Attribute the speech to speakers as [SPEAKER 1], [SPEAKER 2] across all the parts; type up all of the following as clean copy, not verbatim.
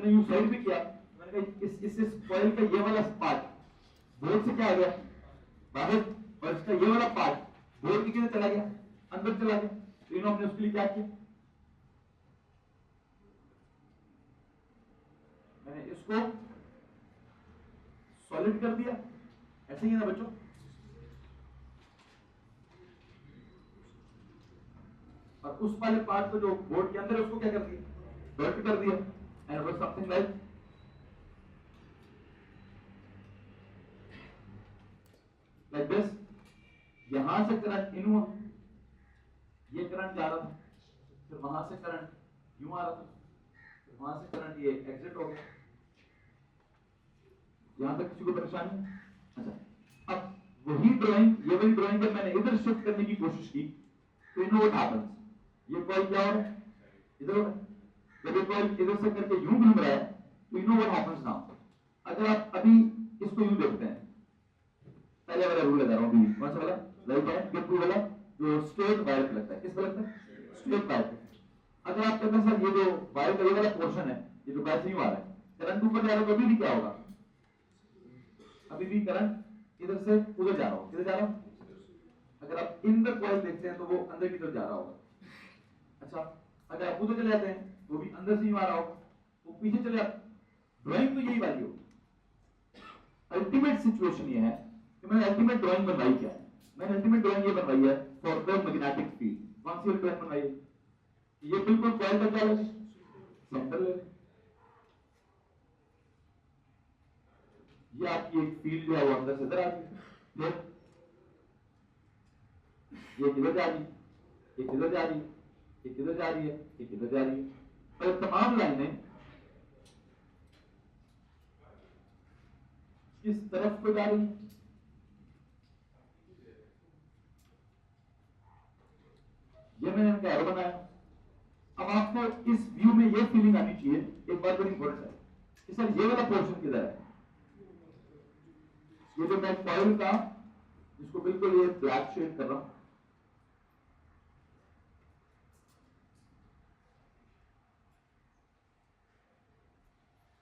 [SPEAKER 1] मैंने यूं साइड भी किया, मैंने कहा इस कॉइल का ये वाला पार्ट बोर्ड से क्या आ गया बाहर, और इसका ये वाला पार्ट बोर्ड के किधर चला गया, अंदर चला गया। तो इन्होंने अपने उसके लिए क्या किया, मैंने इसको सॉलिड कर दिया, ऐसे ही है ना बच्चों। और उस वाले पार्ट को जो बोर्ड के अंदर उसको क्या कर दिया, डॉट कर दिया, and was something like this. यहां से करंट इन हुआ, ये करंट जा रहा था, फिर वहां से करंट यूं आ रहा था, फिर वहां से करंट ये एग्जिट हो गया। यहां तक किसी को परेशानी है? अच्छा, अब वही ड्राइंग, ये वाली ड्राइंग जब मैंने इधर शिफ्ट करने की कोशिश की तो यू नो व्हाट हैपेंस, ये कॉइल क्या हो रहा है, इधर हो रहा है। जब ये कॉइल इधर से करके यूं घूम रहा है तो you know what happens now. अगर आप अभी इसको यूं देखते हैं, पहले वाला रूल लगा रहा हूं, कौन सा वाला, राइट हैंड ग्रिप रूल वाला, जो स्ट्रेट वायर पे लगता है, किस पे लगता है, स्ट्रेट वायर पे। अगर आप कहते हैं सर ये जो वायर का ये वाला पोर्शन है, ये जो वायर से यूं आ रहा है, करंट ऊपर जा रहा है तो अभी भी क्या होगा, अभी भी करंट इधर से उधर जा रहा हो, किधर जा रहा हो, अगर आप इन द कॉइल देखते हैं तो वो अंदर की तरफ जा रहा होगा। अच्छा, अगर आप उधर चले जाते हैं वो भी अंदर से यूं आ रहा होगा, वो पीछे चले जाते। ड्राइंग तो यही वाली होगी। अल्टीमेट सिचुएशन ये है कि मैंने अल्टीमेट ड्राइंग बनवाई क्या है, मैंने अल्टीमेट ड्राइंग ये बनवाई है फॉर द मैग्नेटिक फील्ड। कौन सी ड्राइंग बनवाई है, ये बिल्कुल कॉइल का क्या लगे, सेंटर ले, ये आपकी एक फील्ड जो है वो अंदर से इधर आ रही है, ये किधर जा रही है, ये किधर जा रही है, ये किधर जा रही है, ये किधर जा रही है, और तमाम लाइनें किस तरफ को जा रही है। ये मैंने इनका एरो बनाया। अब आपको इस व्यू में ये फीलिंग आनी चाहिए, एक बात बड़ी इंपॉर्टेंट है कि सर ये वाला पोर्शन किधर है, ये जो मैं कॉइल का इसको बिल्कुल ये ब्लैक शेड कर रहा हूं,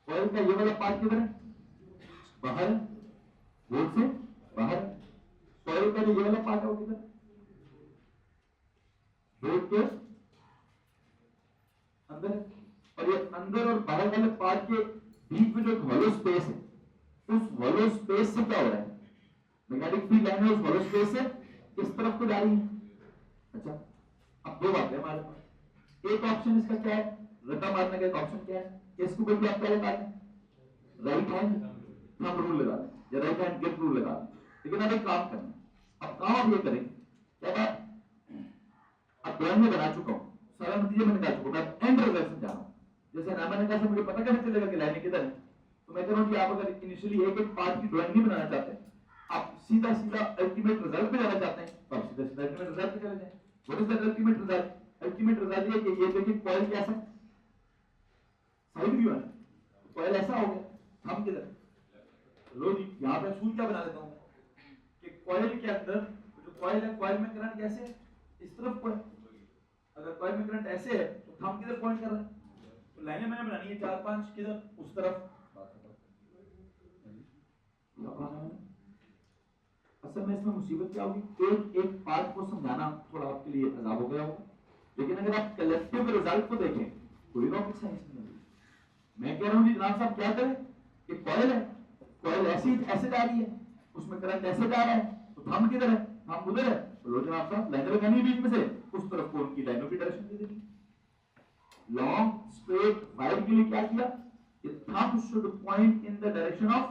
[SPEAKER 1] कॉइल का ये वाला पार्ट किधर है, बाहर है, बोर्ड से बाहर है। कॉइल का जो ये वाला पार्ट है वो किधर, बोर्ड के अंदर है। और ये अंदर और बाहर वाले पार्ट के बीच में जो हॉलो स्पेस है, उस हॉलो स्पेस से क्या हो रहा है, मैग्नेटिक फील्ड लाइन है उस हॉलो स्पेस से किस तरफ को जा रही है। अच्छा, अब दो बातें हमारे पास, एक ऑप्शन इसका क्या है, रट्टा मारने का एक ऑप्शन क्या है, इसको बिल्कुल आप क्या लगा दें, राइट हैंड थंब रूल लगा दें या राइट हैंड ग्रिप रूल लगा दें। लेकिन अब एक काम करना, अब काम आप ये करें, क्या अब ड्राइंग में बना चुका हूं, सारा नतीजे मैंने निकाल चुका हूं, मैं एंड रिजल्ट समझा रहा हूं। जैसे नाम मैंने कहा मुझे पता कैसे चलेगा कि लाइनें किधर है, तो मैं कह रहा हूं कि आप अगर इनिशियली एक एक पार्ट की ड्राइंग नहीं बनाना चाहते, आप सीधा सीधा अल्टीमेट रिजल्ट पे जाना चाहते हैं, तो आप सीधा सीधा अल्टीमेट रिजल्ट पे चले जाएं। What is the ultimate result, ultimate result ये कि ये देखिए कॉइल कैसा साइड व्यू है, कॉइल ऐसा हो गया, हम किधर, लो जी यहां पे सूल क्या बना देता हूं कि कॉइल के अंदर जो कॉइल है, कॉइल में करंट कैसे है, इस तरफ को है। अगर कॉइल में करंट ऐसे है तो थंब किधर पॉइंट कर रहा है, तो लाइनें मैंने बनानी है 4-5 किधर, उस तरफ। असल में इसमें मुसीबत क्या होगी, एक एक पार्ट को समझाना थोड़ा आपके लिए अजाब हो गया होगा, लेकिन अगर आप कलेक्टिव रिजल्ट को देखें कोई रॉकेट साइंस नहीं है। मैं कह रहा हूं जी जनाब साहब क्या करें कि कॉइल है, कॉइल ऐसे जा रही है, उसमें करंट ऐसे जा रहा है, तो थंब किधर है, थंब उधर है, तो लो जनाब साहब लाइनें लगानी है बीच में से, उस तरफ को उनकी लाइनों की डायरेक्शन दे देनी। लॉन्ग स्ट्रेट वायर के लिए क्या किया, thumb should point in the direction of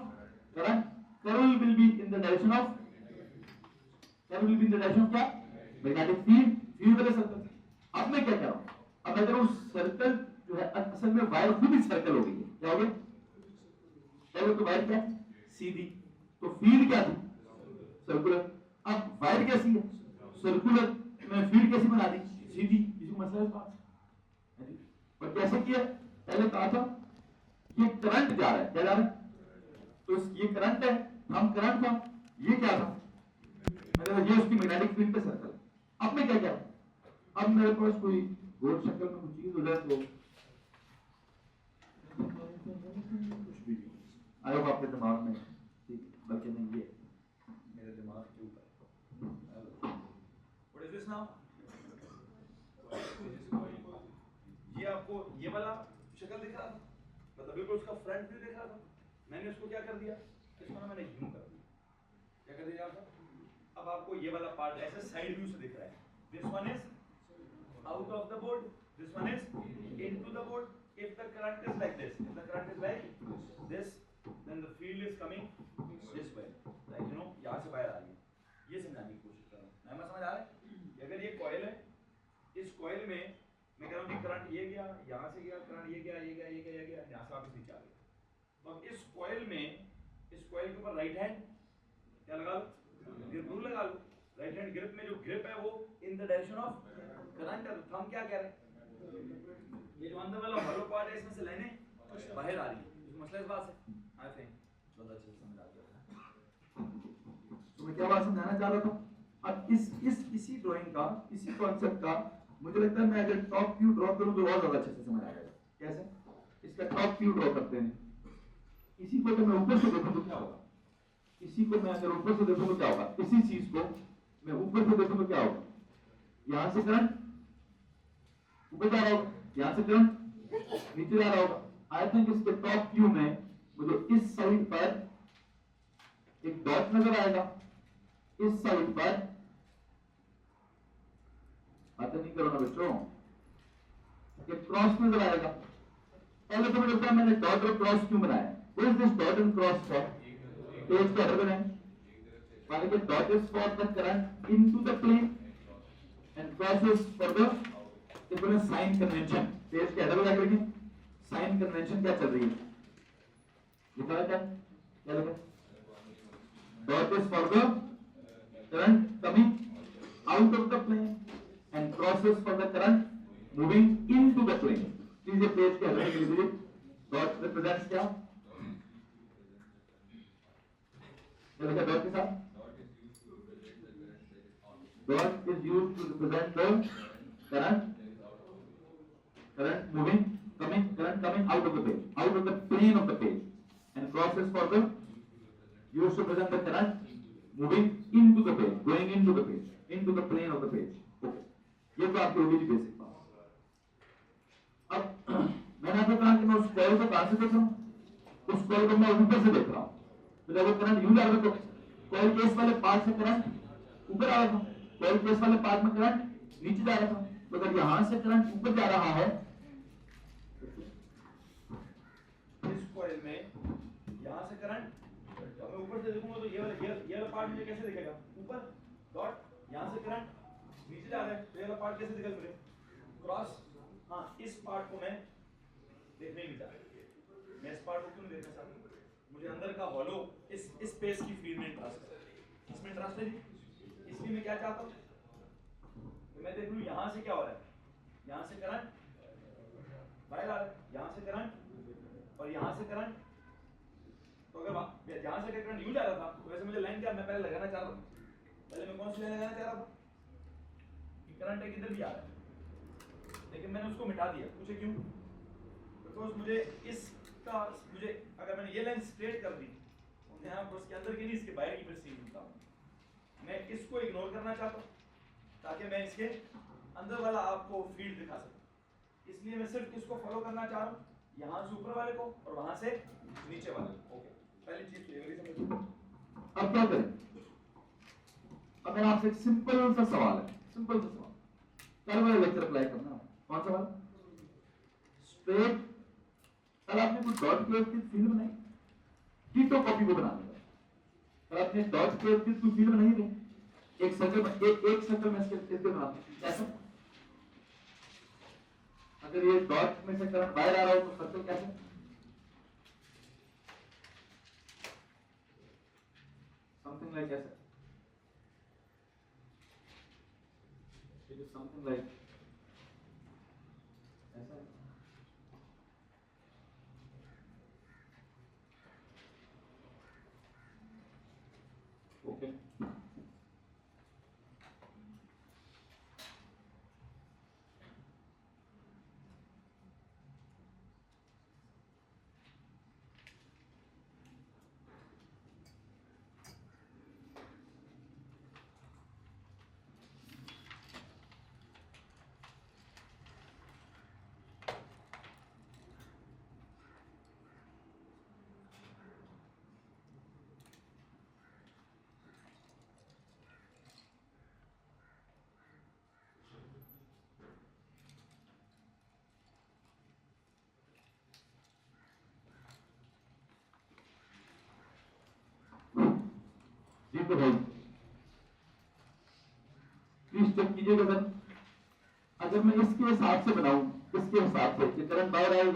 [SPEAKER 1] current, curl will be in the direction of, curl will be in the direction of क्या, मैग्नेटिक फील्ड, फील्ड वाले सर्कल। अब मैं क्या कर रहा हूं, अब मैं कह रहा हूं सर्कल जो है असल में वायर खुद ही सर्कल हो गई है, क्या हो गया, पहले तो वायर क्या सीधी, तो फील्ड क्या थी सर्कुलर, अब वायर कैसी है सर्कुलर, मैं फील्ड कैसी बना दी सीधी, किसी को मसला है इस बात, और कैसे किया, पहले कहा था ये करंट जा रहा है, क्या जा रहा है, तो ये करंट है, हम करंट था, ये क्या था, मतलब ये उसकी मैग्नेटिक फील्ड पे सर्कल। अब मैं क्या किया, अब मेरे पास कोई गोल शक्ल में कुछ चीज उधर तो कुछ भी आयो आपके दिमाग में, ठीक, बल्कि नहीं ये मेरे दिमाग के ऊपर। What is this now? ये आपको ये वाला शक्ल दिख रहा था, मतलब बिल्कुल उसका फ्रंट व्यू दिख रहा था। मैंने उसको क्या कर दिया, इसको ना मैंने यूं कर दिया। क्या कर दिया आपको? अब आपको ये वाला पार्ट ऐसे साइड व्यू से दिख रहा है। This one is out of the board, this one is into the board. If the current is like this, if the current is like this, then the field is coming this way, like you know, यहाँ से बाहर आ रही है। ये समझाने की कोशिश कर रहा हूँ। मैं समझ आ रहा है कि अगर ये कॉइल है, इस कॉइल में मैं कह रहा हूँ कि करंट ये गया, यहाँ से गया, करंट ये गया, ये गया, ये गया, ये गया, यहाँ से वापस नीचे आ गया। तो अब इस कॉइल में, इस कॉइल के ऊपर राइट हैंड क्या लगा लो, ग्रिप रूल लगा लो। राइट हैंड ग्रिप में जो ग्रिप है वो in the direction of current है। तो थंब क्या कह रहे हैं, ये जो अंदर वाला हॉलो पार्ट है इसमें से लाइनें बाहर आ रही है। इस मसला इस बात से आई थिंक बहुत अच्छे से समझ आ गया। तो मैं क्या बात समझाना चाह रहा था, अब इसी ड्राइंग का, इसी कॉन्सेप्ट का मुझे लगता है मैं अगर टॉप व्यू ड्रॉ करूं तो और ज्यादा अच्छे से समझ आएगा। कैसे? इसका टॉप व्यू ड्रॉ करते हैं। इसी को तो मैं ऊपर से देखूं तो क्या होगा, इसी को मैं अगर ऊपर से देखूं तो क्या होगा, इसी चीज को मैं ऊपर से देखूं तो क्या होगा, यहां से करंट ऊपर जा रहा होगा, यहां से करंट नीचे जा रहा होगा। आई थिंक इसके टॉप व्यू में मुझे इस साइड पर एक डॉट नजर आएगा, इस साइड पर बातें नहीं करो ना बच्चों, एक क्रॉस नजर आएगा। पहले तो मुझे लगता है मैंने डॉट और क्रॉस क्यों बनाया, what is this dot and cross for? Page के हेडर बनाए, माने कि dot is for the current into the plane and cross is for the equivalent sign convention. Page के हेडर लगा के साइन कन्वेंशन क्या चल रही है, लिखा है क्या लिखा? Dot is for the current coming out of the plane and crosses for the current moving into the plane. Please ये पेज के हेडर लिख लीजिए। डॉट रिप्रेजेंट्स क्या लिखा डॉट के साथ? Dot is used to represent the current moving current coming out of the page, out of the plane of the page, and crosses for the used to represent the current moving into the page, going into the page, into the plane of the page. Okay, ये तो आपकी होगी basic बात। अब मैंने आपको कहा कि मैं उस कॉइल को कहां से देख रहा हूं, उस कॉइल को मैं ऊपर से देख रहा हूं। तो जब वो करंट यूं जा रहा था तो कॉइल के इस वाले पार्ट से करंट ऊपर आ रहा था, कॉइल के इस वाले पार्ट में करंट नीचे जा रहा था। तो अगर यहां से करंट ऊपर जा रहा है, इस कॉइल में यहां से करंट मैं ऊपर से देखूंगा तो ये वाला पार्ट मुझे कैसे दिखेगा, ऊपर डॉट, यहां से करंट नीचे जा रहा है, तो ये वाला पार्ट कैसे दिखेगा मुझे, क्रॉस। हाँ, इस पार्ट को मैं देखने नहीं चाहता, मैं इस पार्ट को क्यों देखना चाहता हूँ, मुझे अंदर का हॉलो इस स्पेस की फील्ड में इंटरेस्ट है, इसमें इंटरेस्ट है जी। इसलिए मैं क्या चाहता हूँ तो मैं देख लूँ यहाँ से क्या हो रहा है, यहाँ से करंट बाहर आ रहा है, यहाँ से करंट और यहाँ से करंट। तो अगर यहाँ से करंट यूं जा रहा था तो वैसे मुझे लाइन क्या मैं पहले लगाना चाह रहा था, पहले मैं कौन सी लाइन लगाना चाह रहा था कि करंट एक इधर भी आ रहा है, लेकिन मैंने उसको मिटा दिया। पूछे क्यों? बिकॉज मुझे इसका, मुझे अगर मैंने ये लाइन स्ट्रेट कर दी तो यहाँ पर उसके अंदर की नहीं इसके बाहर की परसीव होता हूँ, मैं इसको इग्नोर करना चाहता हूँ ताकि मैं इसके अंदर वाला आपको फील्ड दिखा सकूँ। इसलिए मैं सिर्फ इसको फॉलो करना चाह रहा हूँ, यहाँ से ऊपर वाले को और वहां से नीचे वाले को। ओके, पहली चीज क्लियर समझ। अब क्या करें, अब मेरा आपसे एक सिंपल सा सवाल है, सिंपल सा सवाल, कल वाला लेक्चर अप्लाई करना। कौन सा वाला? स्ट्रेट, कल आपने कुछ डॉट क्लोज की फील्ड बनाई, डिटो कॉपी को बनाने का, कल आपने डॉट क्लोज की कोई फील्ड बनाई थी, एक सर्कल में इसके बनाते हैं कैसे? अगर ये डॉट में से करंट बाहर आ रहा हो तो सर्कल कैसे? समथिंग लाइक ऐसा, इट इज समथिंग लाइक ऐसा। ओके, के भाई प्लीज चेक कीजिएगा सर, अगर मैं इसके हिसाब से बनाऊं, इसके हिसाब से कि करंट बाहर आए तो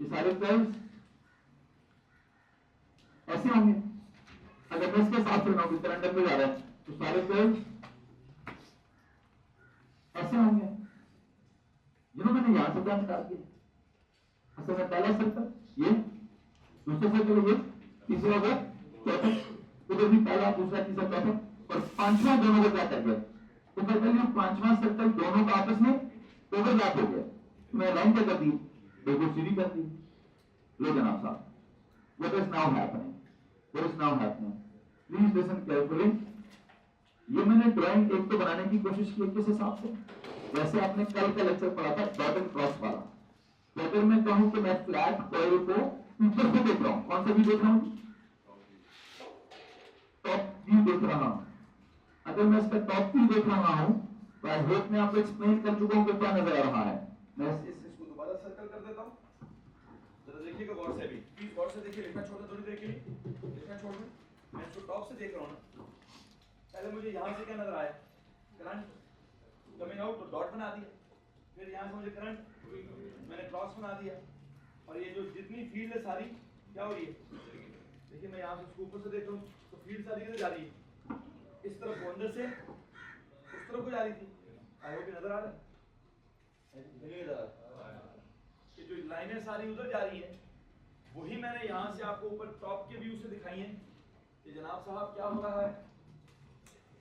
[SPEAKER 1] ये सारे कॉइल्स ऐसे होंगे। अगर मैं इसके हिसाब से बनाऊं कि करंट अंदर जा रहा है तो सारे कॉइल्स ऐसे होंगे। जिन्होंने मैंने यहां से क्या निकाल दिया, असल में पहला सर्कल ये, दूसरा सर्कल ये, तीसरा वो चौथा, उधर भी पहला दूसरा तीसरा चौथा, और पांचवा दोनों को क्या कर दिया, तो फाइनली पांचवा सर्कल दोनों का आपस में ओवरलैप हो गया। तो मैं लाइन क्या कर दी, बिल्कुल सीधी कर दी। लो जनाब साहब, what is now happening, what is now happening, please listen carefully। ये मैंने ड्राइंग एक तो बनाने की कोशिश की किस हिसाब से, जैसे आपने कल का लेक्चर पढ़ा था डॉट एंड क्रॉस वाला। तो अगर मैं कहूं कि मैं फ्लैट कॉइल को ऊपर से देख रहा हूं, कौन सा व्यू देख रहा हूं, टॉप व्यू देख रहा हूं। अगर मैं इसका टॉप व्यू देख रहा हूं तो आई होप मैं आपको एक्सप्लेन कर चुका हूं कि क्या नजर आ रहा है। मैं इसको दोबारा सर्कल कर देता हूं, जरा देखिएगा गौर से भी, प्लीज गौर से देखिए, लिखना छोड़ दो थोड़ी देर के लिए, लिखना छोड़ दो। मैं इसको टॉप से देख रहा हूं ना, पहले मुझे यहां से क्या नजर आया, करंट कमिंग आउट, तो डॉट बना दिया, फिर यहां से मुझे करंट मैंने क्रॉस बना दिया, और ये जो जितनी फील्ड है सारी क्या हो रही है, देखिए मैं यहां से इसको ऊपर से देख रहा हूं तो फील्ड सारी किधर जा रही है, इस तरफ वो अंदर से उस तरफ को जा रही थी। आई होप नजर आ रहा है, नहीं नजर आ रहा है, कि जो लाइनें सारी उधर जा रही है वही मैंने यहां से आपको ऊपर टॉप के व्यू से दिखाई है कि जनाब साहब क्या हो रहा है।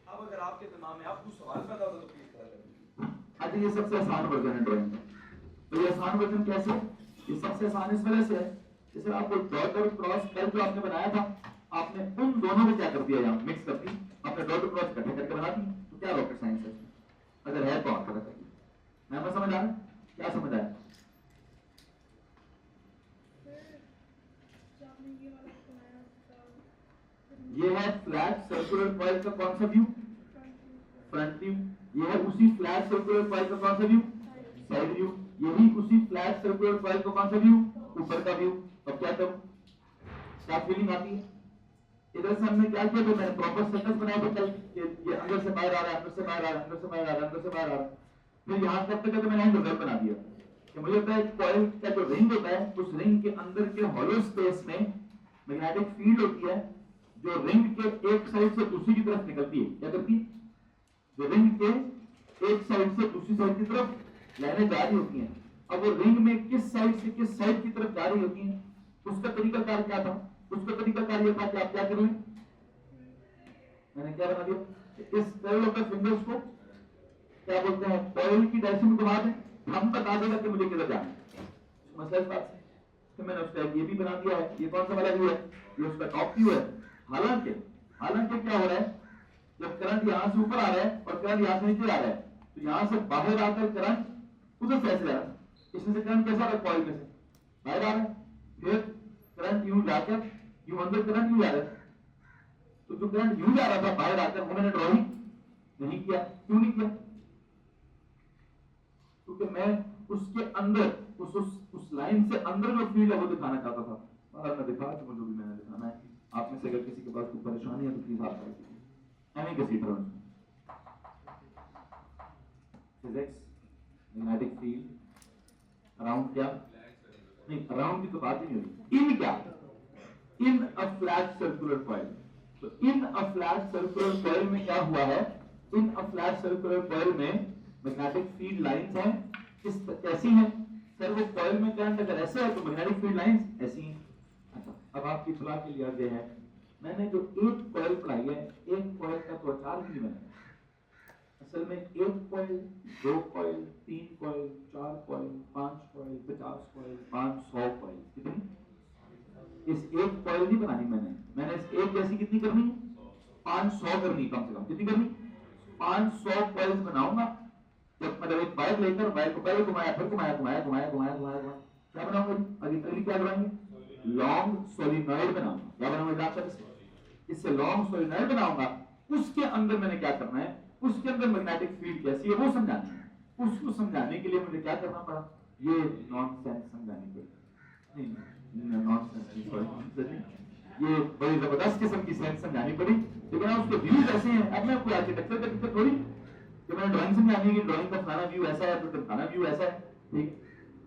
[SPEAKER 1] अब अगर आपके दिमाग में आपको सवाल पैदा होता तो प्लीज करें। अच्छा, ये सबसे आसान वर्जन है ड्राइंग में। तो ये आसान वर्जन कैसे, ये सबसे आसान इस वजह से है, जैसे आपको डॉट और क्रॉस कल जो आपने बनाया था, आपने उन दोनों को क्या कर दिया, यहाँ मिक्स कर दी, आपने डॉट और क्रॉस इकट्ठे करके बना दी। तो क्या रॉकेट साइंस है, अगर है तो आप करें। मैं समझ आ रहा है, क्या समझ आया, ये है फ्लैट सर्कुलर कॉइल का कौन सा व्यू, फ्रंट व्यू। ये है उसी फ्लैट सर्कुलर कॉइल का कौन सा व्यू, साइड व्यू। यही उसी फ्लैट सर्कुलर कॉइल का कौन सा व्यू, ऊपर का व्यू। अब क्या करूं, क्या फीलिंग आती है, इधर से हमने क्या किया, तो मैंने प्रॉपर सर्कल्स बनाए थे कल, ये अंदर से बाहर आ रहा है, अंदर से बाहर आ रहा है, अंदर से बाहर आ रहा है, अंदर से बाहर आ रहा है। फिर यहां तक तक मैंने रिजल्ट बना दिया कि मुझे लगता है कॉइल का जो रिंग होता है, उस रिंग के अंदर के हॉलो स्पेस में मैग्नेटिक फील्ड होती है जो रिंग के एक साइड से दूसरी की तरफ निकलती है। क्या करती है, जो रिंग के एक साइड से दूसरी साइड की तरफ लाइनें जा रही होती हैं। अब वो रिंग में किस साइड से किस साइड की तरफ जा रही होती हैं, उसका तरीकाकार क्या था, उसका तरीकाकार यह था कि आप क्या कर लें, मैंने क्या बना दिया, इस कर्ल ऑफ द फिंगर्स को क्या बोलते हैं, कॉइल की डायरेक्शन में घुमा दें, हम बता देगा कि मुझे किधर जाना है। मसला इस बात से, तो मैंने उसका ये भी बना दिया है। ये कौन सा वाला व्यू है, ये उसका टॉप व्यू है। हालांकि हालांकि क्या हो रहा है, जब करंट यहां से ऊपर आ रहा है और करंट यहां से नीचे आ रहा है, तो यहां से बाहर आकर करंट उधर से ऐसे आ रहा है, इसमें से करंट कैसा आ रहा है, कॉइल में से बाहर आ रहा है, फिर करंट यूं जाकर यूं अंदर करंट यूं जा रहा है। तो जो करंट यूं जा रहा था बाहर आकर, वो मैंने ड्रॉइंग नहीं किया। क्यों नहीं किया, क्योंकि मैं उसके अंदर उस लाइन से अंदर जो फील्ड है वो दिखाना चाहता था। बाहर मैं दिखा चुका जो भी मैंने दिखाना है। आप में से अगर किसी के पास कोई परेशानी है तो प्लीज आप करें। एनी किसी terms physics magnetic field around क्या, नहीं अराउंड की तो बात ही नहीं हुई, इन क्या, इन अ फ्लैट सर्कुलर कॉइल। तो इन अ फ्लैट सर्कुलर कॉइल में क्या हुआ है, इन अ फ्लैट सर्कुलर कॉइल में मैग्नेटिक फील्ड लाइंस हैं, किस कैसी हैं सर, वो कॉइल में करंट अगर ऐसे है तो मैग्नेटिक फील्ड लाइंस ऐसी हैं। अच्छा, अब आपकी इत्तला के लिए आगे है, मैंने जो एक कॉइल पढ़ाई है, एक कॉइल का तो अचार भी मैंने, असल में एक कॉइल, दो कॉइल, तीन कॉइल, चार कॉइल, 5 कॉइल, 50 कॉइल, 500 कॉइल, कितनी, इस एक कॉइल नहीं बनानी मैंने इस एक जैसी कितनी करनी है, 500 करनी, कम से कम कितनी करनी, 500 कॉइल्स बनाऊंगा। जब मतलब एक वायर लेकर वायर को पहले घुमाया, फिर घुमाया घुमाया घुमाया घुमाया घुमाया घुमाया, क्या बनाऊंगा, अगली क्या बनाएंगे, लॉन्ग सोलिनॉइड बनाऊंगा। क्या बनाऊंगा आपका, इससे लॉन्ग सोलिनॉइड बनाऊंगा। उसके अंदर मैंने क्या करना है, उसके अंदर मैग्नेटिक फील्ड कैसी है वो समझाना है। उसको समझाने के लिए मुझे क्या करना पड़ा, ये नॉनसेंस समझाने के लिए, नहीं नॉनसेंस नहीं, सॉरी ये बड़ी जबरदस्त किस्म की सेंस समझानी पड़ी, लेकिन उसके व्यूज ऐसे हैं। अब मैं कोई आर्किटेक्चर का दिक्कत थोड़ी कि मैंने ड्राइंग समझानी है कि ड्राइंग का फलाना व्यू ऐसा है तो फलाना व्यू ऐसा है, ठीक है।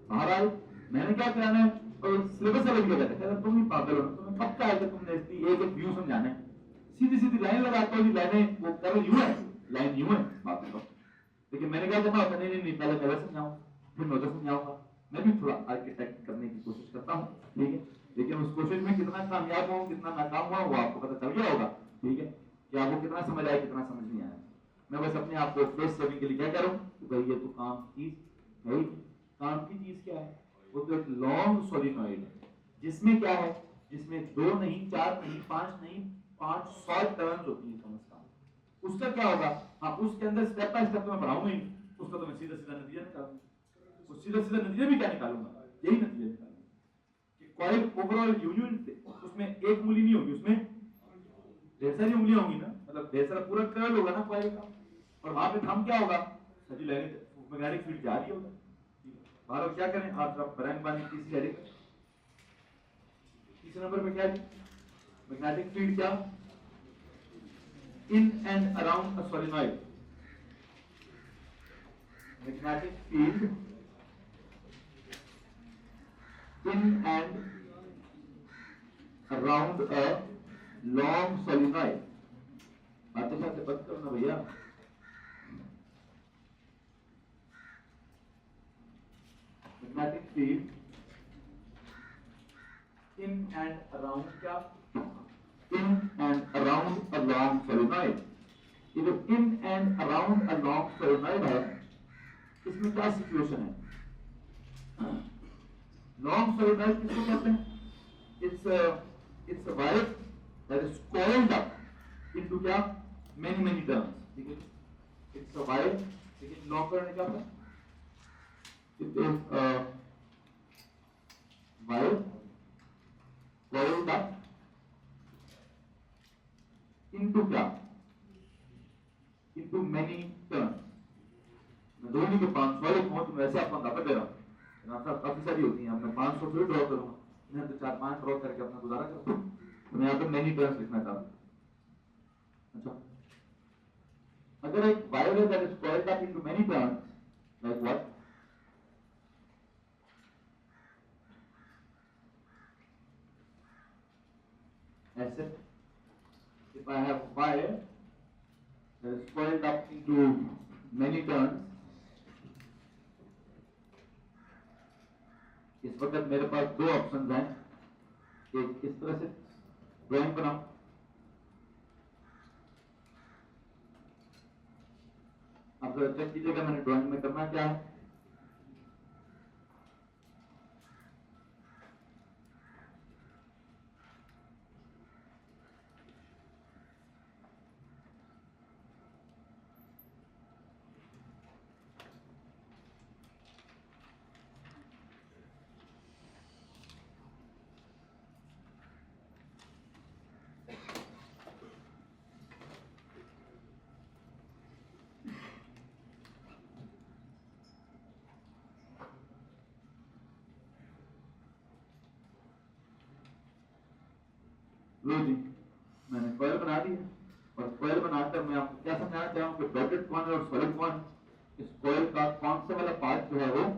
[SPEAKER 1] बहरहाल मैंने क्या कराना है और सिलेबस अलग जगह है, तुम नहीं पागल हो ना, तुम्हें पक्का है कि तुमने इसकी एक एक व्यू समझाना है। सीधी सीधी लाइन लगाता हूँ, लाइनें वो कर यूं है, लाइन यूं है, बात करो। लेकिन मैंने क्या करना होता, नहीं नहीं पहले मैं समझाऊं फिर मैं उधर समझाऊंगा। मैं भी थोड़ा आर्किटेक्ट करने की कोशिश करता हूँ, ठीक है। लेकिन उस कोशिश में कितना कामयाब हूँ कितना नाकाम हुआ वो आपको पता चल गया होगा, ठीक है, कि आपको कितना समझ आया कितना समझ नहीं आया। मैं बस अपने आप को फेस सेविंग के लिए क्या करूँ कि भाई ये तो काम की चीज है। काम की चीज क्या है, वो तो एक लॉन्ग सोलिनॉइड है जिसमें क्या है, जिसमें 2 नहीं 4 नहीं 5 नहीं 500 टर्न्स होती है कम से कम। उसका क्या होगा, हाँ उसके अंदर स्टेप बाय स्टेप तो मैं पढ़ाऊंगा ही, उसका तो मैं सीधा सीधा नतीजा निकालूंगा। उस सीधा सीधा नतीजा भी क्या निकालूंगा, यही नतीजा निकालूंगा कि कॉइल ओवरऑल यूनिट उसमें एक मूली नहीं होगी, उसमें ढेर सारी उंगलियां होंगी ना, मतलब ढेर सारा पूरा कर्ल होगा ना कॉइल का, और वहां पे थंब क्या होगा, सभी मैग्नेटिक फील्ड जारी होगा। बाहर क्या करें आप जरा रंग पानी तीसरी हेडिंग में, तीसरे नंबर पे क्या है, मैग्नेटिक फील्ड क्या, in and around a solenoid. Magnetic field in and around a long solenoid। बातें साथ बंद करो ना भैया। Magnetic field in and around क्या, in and around a long solenoid। ये जो in and around a long solenoid है, इसमें क्या सिचुएशन है। लॉन्ग solenoid किसको कहते हैं, it's a wire that is coiled up into क्या, many turns, ठीक है। it's a wire, लेकिन लॉन्ग करने क्या होता है, it is a wire coiled up into क्या, into many turns। मैं दो नहीं के 500 वाले पहुंच, वैसे आपको अंदाजा दे रहा हूँ, काफी सारी होती हैं, मैं 500 फिर ड्रॉ करूंगा, मैं तो 4-5 ड्रॉ करके अपना गुजारा करता हूँ, तो मैं यहाँ पे मैनी टर्न्स लिखना चाहता हूँ। अच्छा, अगर एक वायर है that is coiled up into many turns, like what, ऐसे, if I have a wire that is coiled up into many turns, इस वक्त मेरे पास दो ऑप्शंस हैं कि किस तरह से ड्राइंग बनाऊं। आप जरा चेक कीजिएगा मैंने ड्राइंग में करना क्या है। लो जी, मैंने कॉइल बना दी है, और कॉइल बनाकर मैं आपको क्या समझाना चाह रहा हूँ कि डॉटेड कॉइन और सॉलिड कॉइन, इस कॉइल का कौन सा वाला पार्ट जो है वो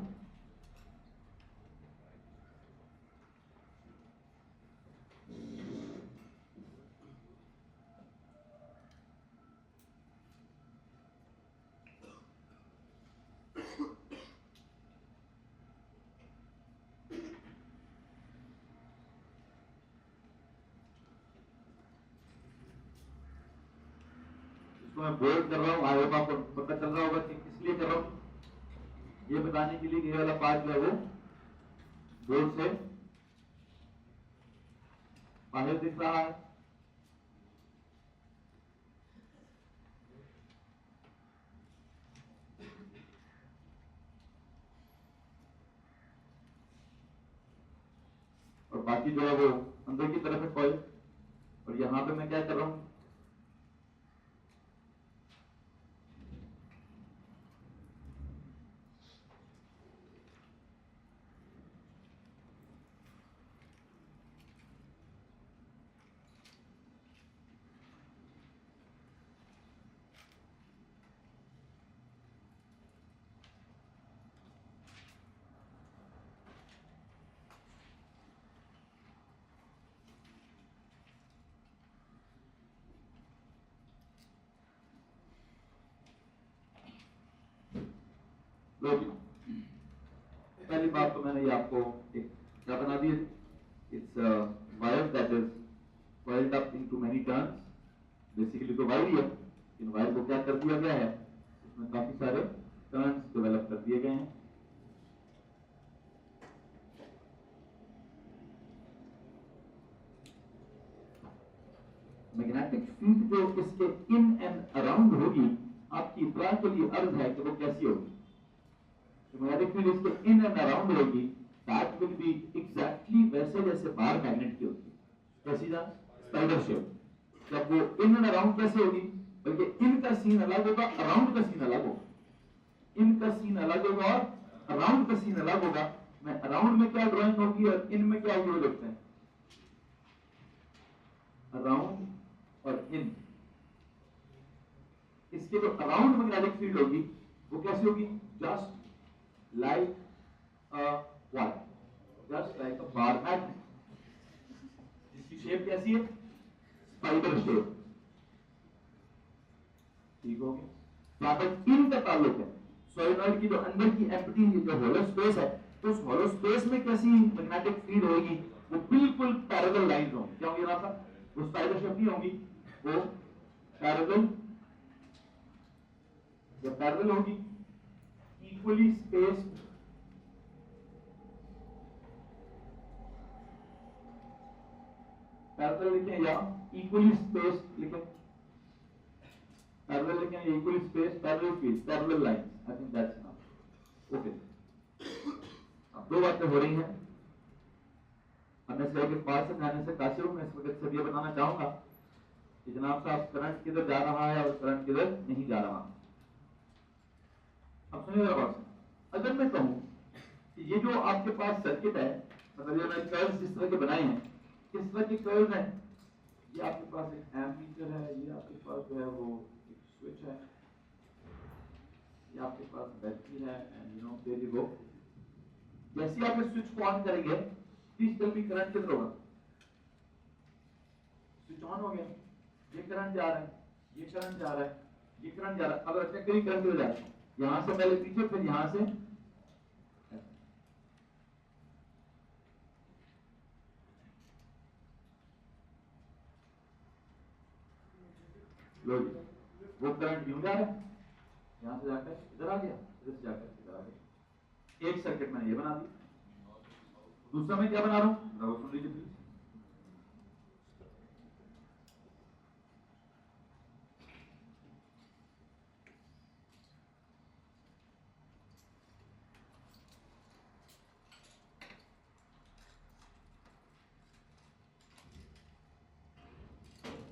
[SPEAKER 1] मैं बोल्ड कर रहा हूँ। आई होप आपको पता चल रहा होगा कि किस लिए कर रहा हूँ, ये बताने के लिए कि ये वाला पार्ट जो है वो बोर्ड से बाहर दिख रहा है। और बाकी जो है वो अंदर की तरफ है कॉइल, और यहाँ पे मैं क्या कर रहा हूँ, लो जी, पहली बात तो मैंने ये आपको एक क्या बना दी, it's wire that is coiled up into many turns, basically तो वायर ही है, इन वायर को क्या कर दिया गया है, इसमें काफी सारे टर्न्स डेवलप कर दिए गए हैं। मैग्नेटिक फील्ड जो इसके इन एंड अराउंड होगी, आपकी इतला के लिए अर्ज है कि वो कैसी होगी। तो मैग्नेटिक फील्ड इसके इन एंड अराउंड होगी, दैट विल बी एग्जैक्टली वैसे जैसे बाहर मैग्नेट की होती है, कैसी ना स्पाइडर शेप। जब वो इन एंड अराउंड कैसे होगी, बल्कि इन का सीन अलग होगा, अराउंड का सीन अलग होगा। इन का सीन अलग होगा और अराउंड का सीन अलग होगा। मैं अराउंड में क्या ड्राइंग होगी और इन में क्या होगी वो देखते हैं। अराउंड और इन, इसके जो अराउंड मैग्नेटिक फील्ड होगी वो कैसी होगी, just like a what, just like a bar magnet, जिसकी शेप कैसी है, स्पाइडर शेप। ठीक हो गया। यहां पर इन का ताल्लुक है सोलेनॉइड की जो अंदर की एम्प्टी जो होलो स्पेस है, तो उस होलो स्पेस में कैसी मैग्नेटिक फील्ड होगी, वो बिल्कुल पैरेलल लाइंस होंगी। क्या होंगी ना, वो स्पाइडर शेप नहीं होगी, वो पैरेलल या पैरेलल होगी, इक्वली स्पेस्ड, पैरेलल लिखें या इक्वली स्पेस्ड लिखें, पैरेलल लिखें या equally spaced, parallel field, parallel lines, I think that's enough. Okay, अब दो बातें हो रही हैं। हमने से के पास समझाने से काशिर हूं, मैं इस वक्त से ये बताना चाहूंगा कि जनाब साहब करंट किधर जा रहा है और करंट किधर नहीं जा रहा। अब सुनिए जरा बात, अगर मैं कहूं कि ये जो आपके पास सर्किट है, मतलब ये मैं कर्व्स जिस तरह के बनाए हैं, किस तरह के कर्व्स हैं, ये आपके पास एक एमीटर है, ये आपके पास जो है वो एक स्विच है, ये आपके पास बैटरी है, and you know there you go. जैसे आप इस स्विच को ऑन करेंगे, प्लीज टेल मी करंट किधर होगा, स्विच ऑन हो गया, ये करंट जा रहा है, ये करंट जा रहा है, ये करंट जा रहा है। अगर चेक करिए करंट किधर जा रहा है, यहां से पहले पीछे, फिर यहां से लो जी, वो करंट यूं जा रहा है, यहां से जाकर इधर आ गया, इधर से जाकर इधर आ गया। एक सर्किट मैंने ये बना दी। दूसरा मैं क्या बना रहा हूं, सुन लीजिए प्लीज।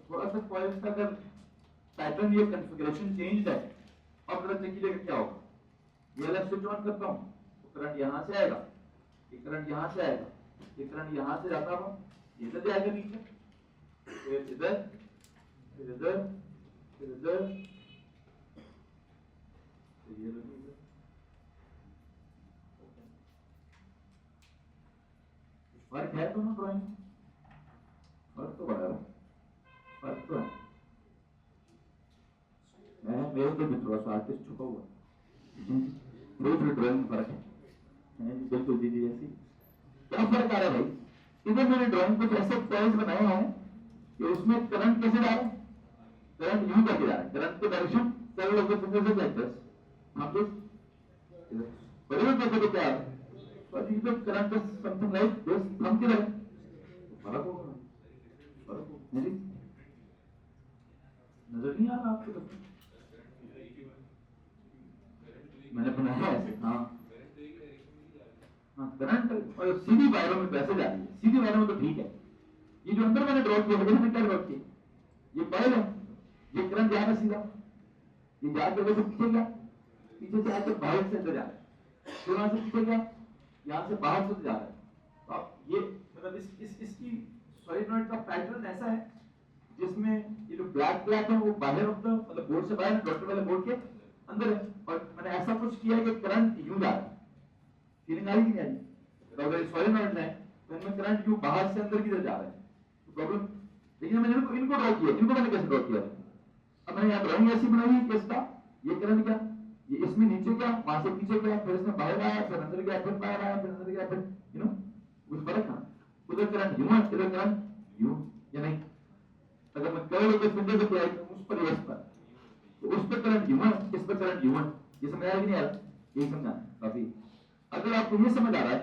[SPEAKER 1] थोड़ा सा कॉइल्स का अगर पैटर्न, ये कॉन्फ़िगरेशन चेंज है, अब जरा चेक कीजिएगा क्या होगा। ये वाला स्विच ऑन करता हूं तो करंट यहां से आएगा, ये करंट यहां से आएगा, ये करंट यहां से जाता हुआ ये इधर जाएगा नीचे, फिर इधर, फिर इधर, फिर इधर, फिर ये इधर। फर्क है दोनों ड्राइंग, फर्क तो बड़ा है, फर्क तो है। मैं मेरे को भी थोड़ा सा आर्टिस्ट छुपा हुआ, थोड़ी ड्राइंग में फर्क है बिल्कुल दीदी जैसी। क्या फर्क आ रहा है भाई, इधर मैंने ड्राइंग कुछ ऐसे पॉइंट्स बनाए हैं कि उसमें करंट कैसे जा रहा है, करंट यूं करके जा रहा है, करंट की direction several of the fingers like this, हम दिस बड़े देखो तो क्या है, पर ये तो current is something like this, हम किधर है, फर्क होगा, फर्क होगा जी, नजर नहीं आ रहा आपको तो मैंने बनाया ऐसे। हाँ हाँ, करंट और सीधी वायरों में पैसे जा रही है, सीधी वायरों में तो ठीक है। ये जो अंदर मैंने ड्रॉ किया, मैंने क्या ड्रॉ किया, ये कॉइल है, ये करंट जा रहा है सीधा, ये जाकर वैसे पीछे गया, पीछे से आकर बाहर से अंदर जा रहा है, फिर वहां से पीछे गया, यहाँ से बाहर से जा रहा है। तो आप ये मतलब इसकी सॉलिनॉइड का पैटर्न ऐसा है जिसमें ये जो ब्लैक ब्लैक है वो बाहर ऑफ द मतलब बोर्ड से बाहर, डॉटेड वाले बोर्ड के अंदर है, और मैंने ऐसा कुछ किया कि करंट यूं जा रहा है। फीलिंग आ रही कि नहीं आ रही? तो अगर सॉलिनॉइड है तो इनमें करंट क्यों बाहर से अंदर की तरफ जा रहा है, तो प्रॉब्लम। लेकिन मैंने इनको ड्रॉ किया, इनको मैंने कैसे ड्रॉ किया, अब मैंने यहाँ ड्राइंग ऐसी बनाई है कि इसका ये करंट क्या ये इसमें नीचे क्या, वहां से पीछे क्या, फिर इसमें बाहर आया, फिर अंदर गया, फिर बाहर आया, फिर अंदर गया, फिर कुछ फर्क ना। उधर करंट यूं है, इधर करंट यूं, या नहीं? अगर मैं कर्ल के फिंगर से अप्लाई करूं उस पर या इस पर, तो उस पर करंट यूं है, इस पर करंट यूं है। ये समझ आया कि नहीं आ रहा? यही समझाना है काफी। अगर आपको ये समझ आ रहा है,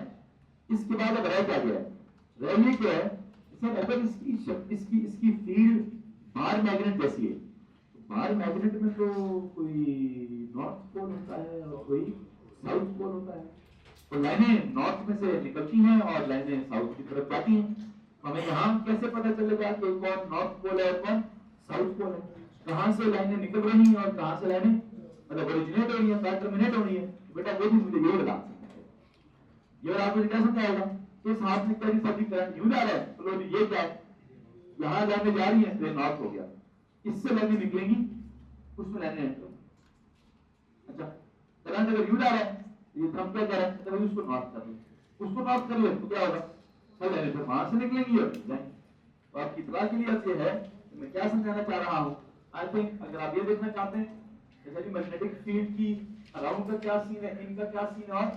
[SPEAKER 1] इसके बाद अब रह क्या गया है? रह ये क्या है, सर अगर इसकी फील्ड बार मैग्नेट जैसी है, तो बार मैग्नेट में तो कोई नॉर्थ पोल होता है और कोई साउथ पोल होता है, तो लाइनें नॉर्थ में से निकलती हैं और लाइनें साउथ की तरफ जाती हैं। तो हमें यहाँ कैसे पता चलेगा कि कौन नॉर्थ पोल है और कौन साउथ पोल है? कहाँ से लाइनें निकल रही हैं और कहाँ से लाइनें मतलब ओरिजिनेट हो रही है, कहाँ टर्मिनेट हो रही है? बेटा वो भी मुझे यही बता सकते हैं। ये और आपको क्या समझाएगा? इस हाथ में कहीं सभी करंट यूं जा रहा है, तो लो ये क्या है, यहाँ लाइनें जा रही है तो नॉर्थ हो गया, इससे लाइनें निकलेंगी, उसमें लाइनें एंटर। अच्छा, करंट अगर यूं जा रहा है, ये हम क्या कह रहे हैं, तो उसको नॉर्थ कर लो, उसको नॉर्थ कर ले तो क्या होगा, सब लाइनें फिर वहां से निकलेंगी और जाएंगी। तो आपकी इतना क्लियर ये है कि मैं क्या समझाना चाह रहा हूँ। आई थिंक अगर आप ये देखना चाहते हैं जैसे कि मैग्नेटिक फील्ड की अराउंड का क्या सीन है, इनका क्या सीन है और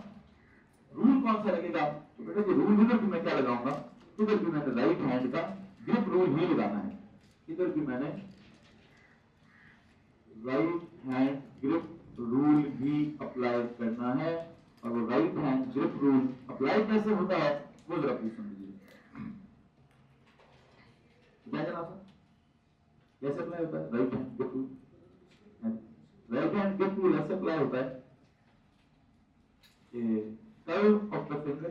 [SPEAKER 1] रूल कौन सा लगेगा, तो बेटा ये रूल इधर भी मैं क्या लगाऊंगा, इधर भी मैंने राइट हैंड का ग्रिप रूल ही लगाना है। इधर भी मैंने राइट हैंड ग्रिप रूल भी अप्लाई करना है, और वो right hand grip rule apply कैसे होता है वो जरा प्लीज समझिए। क्या जनाब, कैसे अप्लाई होता है right hand grip rule? Right hand grip rule ऐसे अप्लाई होता है कि curve of the finger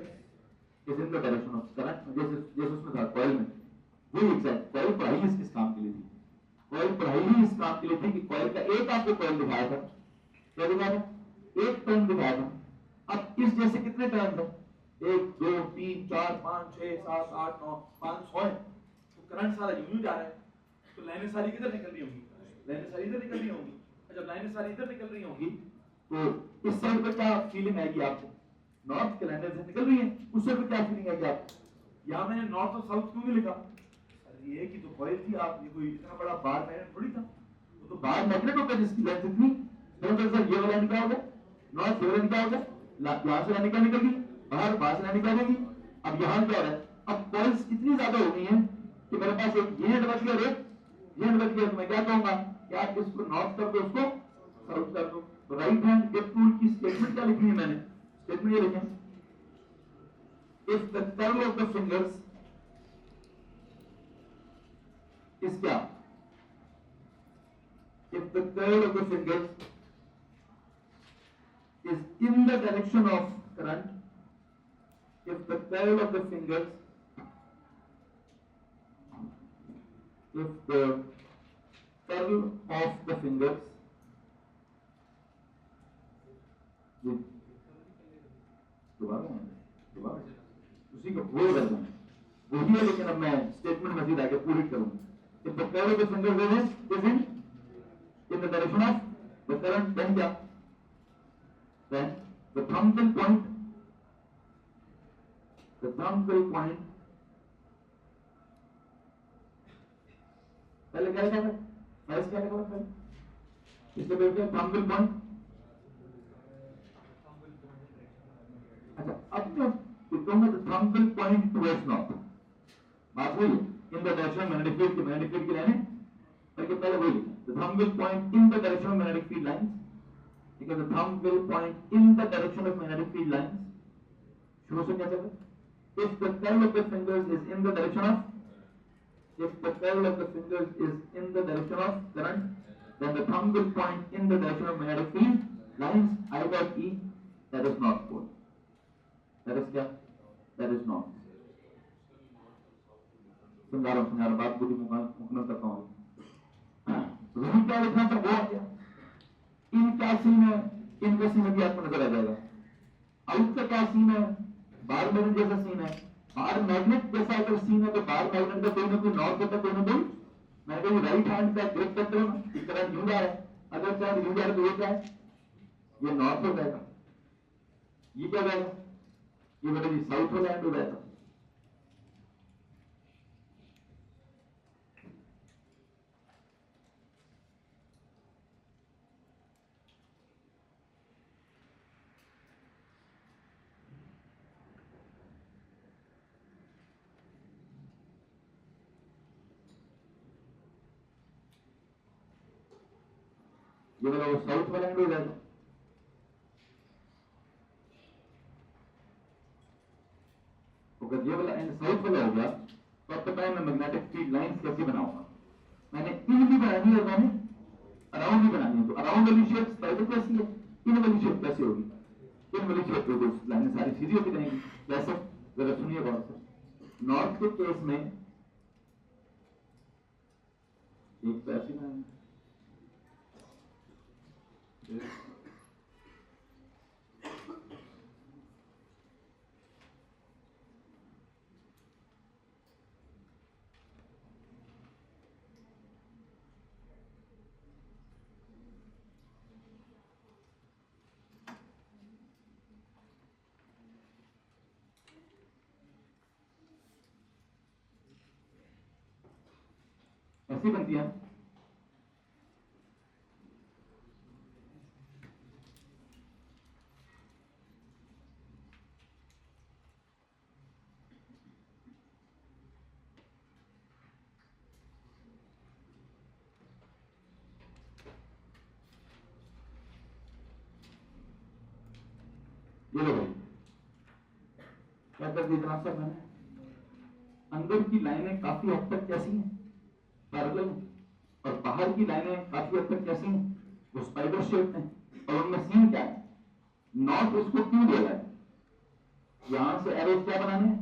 [SPEAKER 1] is in the direction of current, जैसे उसमें था कॉइल में, वही एग्जैक्ट कॉइल पढ़ाई इस काम के लिए थी, कॉइल पढ़ाई ही इस काम के लिए थी कि कॉइल का एक आपको कॉइल दिखाया था, क्या दिखाया था, एक टर्न दिखाया था। अब इस जैसे कितने टर्न है, 1 2 3 4 5 6 7 8 9 500 है, तो करंट सारा यूं जा रहा है, तो लाइनें सारी किधर निकल रही होंगी, लाइनें सारी इधर निकल रही होंगी। जब लाइनें सारी इधर निकल रही होंगी तो इस साइड पर क्या फीलिंग आएगी आपको, नॉर्थ के लाइनें से निकल रही हैं, उस साइड पर क्या फीलिंग आएगी आपको? यहाँ मैंने नॉर्थ और साउथ क्यों नहीं लिखा, ये कि तो कॉइल थी, आप ये कोई इतना बड़ा बार मैग्नेट थोड़ी था, वो तो बार मैग्नेट होता है जिसकी लेंथ इतनी, तो सर ये वाला क्या हो गया, नॉर्थ ये वाला क्या हो गया, यहाँ से लाइन निकल गई बाहर, बाहर से लाइन निकल गई। अब यहाँ क्या हो रहा है, अब कॉइल्स इतनी ज्यादा हो गई हैं कि मेरे पास एक ये एंड बच गया, एक ये एंड बच गया, तो मैं क्या कहूंगा कि आप इसको नॉर्थ कर दो, उसको साउथ कर दो। तो राइट हैंड ग्रिप रूल की स्टेटमेंट क्या लिखनी है मैंने, स्टेटमेंट ये लिखें, if the curve of the fingers is क्या, if the curve of the fingers is in the direction of current, if the curve of the fingers, if the curve of the fingers दोबारा उसी को वही कर दूं, वही है, लेकिन अब मैं स्टेटमेंट मजीद आगे पूरी करूंगा। If the curve of the finger is in the direction of the current, then क्या? Then the thumb will point. The thumb will point. पहले क्या लिखा था? फर्स्ट क्या लिखा था पहले? इससे पहले क्या? Thumb will point. अच्छा, अब मैं कहूँगा the thumb will point towards north. बात वही है, in the direction of magnetic field की लाइनें, बल्कि पहले वही लिखा, the thumb will point in the direction of magnetic field lines, because the thumb will point in the direction of magnetic field lines. शुरू से क्या चल, if the curve of the fingers is in the direction of, if the curve of the fingers is in the direction of current, then the thumb will point in the direction of magnetic field lines, I dot E, that is north pole. That is क्या? That is north. समझा रहा हूँ, बात पूरी मुकम्मल करता हूँ। Rule क्या लिखना था वो आ गया, इन क्या सीन है, इनका सीन भी आपको नजर आ जाएगा। आउट का क्या सीन है, बार मैग्नेट जैसा सीन है, बार मैग्नेट जैसा अगर सीन है तो बार मैग्नेट का कोई ना कोई नॉर्थ होता है, कोई ना कोई, मैं कहीं राइट हैंड का ग्रिप करते हो ना, इस तरह यूं जा रहा है, अगर चाहे यूं जा रहा है तो ये क्या है, ये नॉर्थ हो जाएगा, ये क्या जाएगा, ये बेटा जी साउथ हो लैंड हो जाएगा। ये वाला वो साउथ वाला एंड हो जाएगा। अगर ये वाला एंड साउथ वाला हो गया तो अब पता है मैं मैग्नेटिक फील्ड लाइंस कैसे बनाऊंगा। मैंने इन भी बनानी है और मैंने अराउंड भी बनानी है। तो अराउंड वाली शेप स्पाइडर कैसी है, इन वाली शेप कैसी होगी, इन वाली शेप पे तो लाइनें सारी सीधी होती जाएंगी। कैसे, जरा सुनिए गौर से। नॉर्थ के केस में एक तो ऐसी लाइन ऐसी बनती है। ये लो भाई, क्या कर दिया जनाब साहब मैंने, अंदर की लाइनें काफी हद तक कैसी हैं, पैरेलल, और बाहर की लाइनें काफी हद तक कैसी हैं, वो स्पाइडर शेप हैं। और उनमें सीन क्या है, नॉर्थ उसको क्यों बोला है, यहां से एरोस क्या बनाने हैं,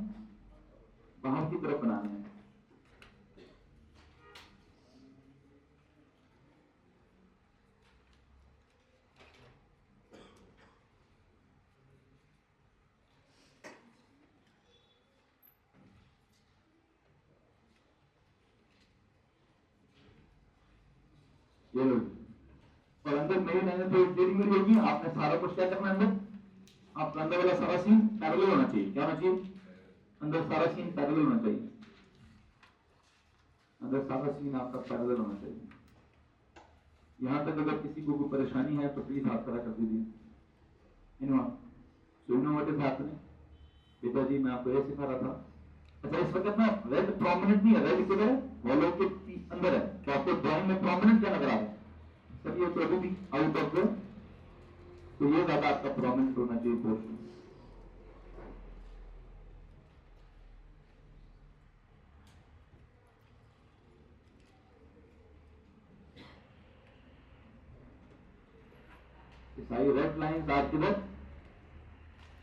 [SPEAKER 1] बाहर की तरफ बनाने हैं। ये लो, और अंदर मेरी लाइनें तो टेढ़ी मेढ़ी होगी। आपने सारा कुछ क्या करना है, अंदर आपका अंदर वाला सारा सीन पैरेलल होना चाहिए। क्या होना चाहिए, अंदर सारा सीन पैरेलल होना चाहिए। अंदर सारा सीन आपका पैरेलल होना चाहिए। यहां तक अगर किसी को कोई परेशानी है तो प्लीज हाथ खड़ा कर दीजिए। So you know what is happening. पिताजी मैं आपको ये सिखा रहा था। अच्छा इस वक्त ना रेड प्रोमिनेंट नहीं है, रेड किधर है, हॉलो के अंदर है। तो आपको ड्राइंग में प्रोमिनेंट क्या नजर आ रहा है, सर ये तो अभी भी आउट ऑफ द, तो ये ज्यादा आपका प्रोमिनेंट होना चाहिए पोर्शन। सारी रेड लाइंस आर किधर,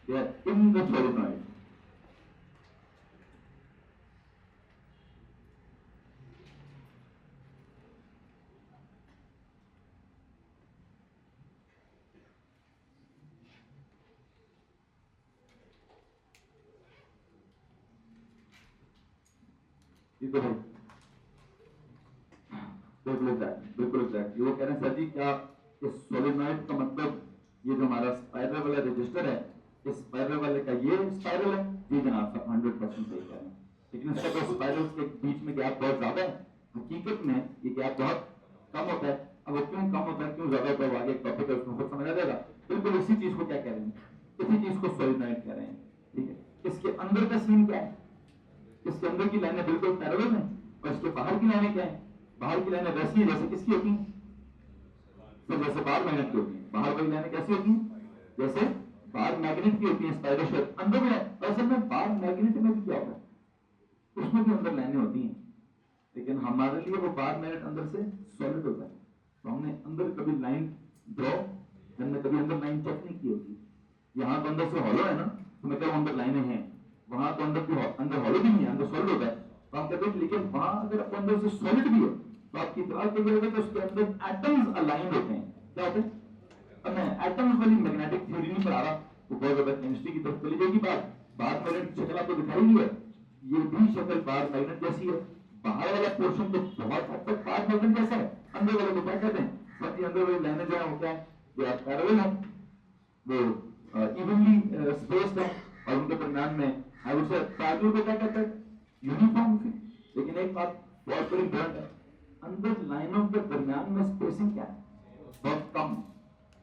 [SPEAKER 1] they are in the solenoid. बिल्कुल एग्जैक्ट, बिल्कुल एग्जैक्ट। वो कह रहे हैं सर जी क्या इस सोलेनॉइड का मतलब ये जो हमारा स्पाइरल वाला रजिस्टर है, इस स्पाइरल वाले का ये स्पाइरल है। जी जनाब साहब 100% सही कह रहे हैं, लेकिन इसका तो स्पाइरल के बीच में गैप बहुत ज्यादा है। हकीकत में ये गैप बहुत कम होता है। अब वो क्यों कम होता है, क्यों ज्यादा होता है, आगे टॉपिक है उसमें खुद समझ आ जाएगा। बिल्कुल इसी चीज को क्या कह रहे हैं, इसी चीज को सोलेनॉइड कह रहे हैं। ठीक है, इसके अंदर का सीन क्या है, इसके अंदर की लाइनें बिल्कुल पैरेलल हैं और इसके बाहर की लाइनें क्या है, बाहर की लाइनें वैसी है जैसे किसकी होती हैं, तो जैसे बाहर मैग्नेट की होती है। बाहर वाली लाइनें कैसी होती हैं, जैसे बाहर मैग्नेट की होती है, स्पाइडर शेप अंदर में है। असल में बाहर मैग्नेट में भी क्या होता है, उसमें भी अंदर लाइनें होती हैं, लेकिन हमारे लिए वो बाहर मैग्नेट अंदर से सॉलिड होता है। तो हमने अंदर कभी लाइन ड्रॉ, हमने कभी अंदर लाइन चेक नहीं की होती। यहाँ तो अंदर से हॉलो है ना, तो मैं कह रहा हूं अंदर लाइनें हैं, वहां तो अंदर हॉलो भी नहीं है, अंदर सॉलिड होता है। तो हम कहते हैं लेकिन वहां अगर आपको अंदर से सॉलिड भी है तो आप कितना करिएगा तो उसके अंदर एटम्स अलाइन होते हैं। क्या होते हैं, अब मैं एटम्स वाली मैग्नेटिक थ्योरी नहीं पढ़ा रहा, तो बहुत ज्यादा केमिस्ट्री की तरफ चली जाएगी बात। बाहर मैग्नेट की शक्ल आपको दिखाई नहीं है, ये भी शक्ल बाहर मैग्नेट जैसी है। बाहर वाला पोर्शन तो बहुत हद तक बाहर मैग्नेट जैसा है, अंदर वाले को क्या कहते हैं, सर जी अंदर वाली लाइनें जो है वो क्या है, जो पैरेलल है, वो इवनली स्पेस्ड है, और उनके दरमियान में आई वुड से पैरेलल को क्या कहते हैं, यूनिफॉर्म से। लेकिन एक बात बहुत बड़ी इंपॉर्टेंट है, अंदर लाइनों के दरमियान में स्पेसिंग क्या है, बहुत कम।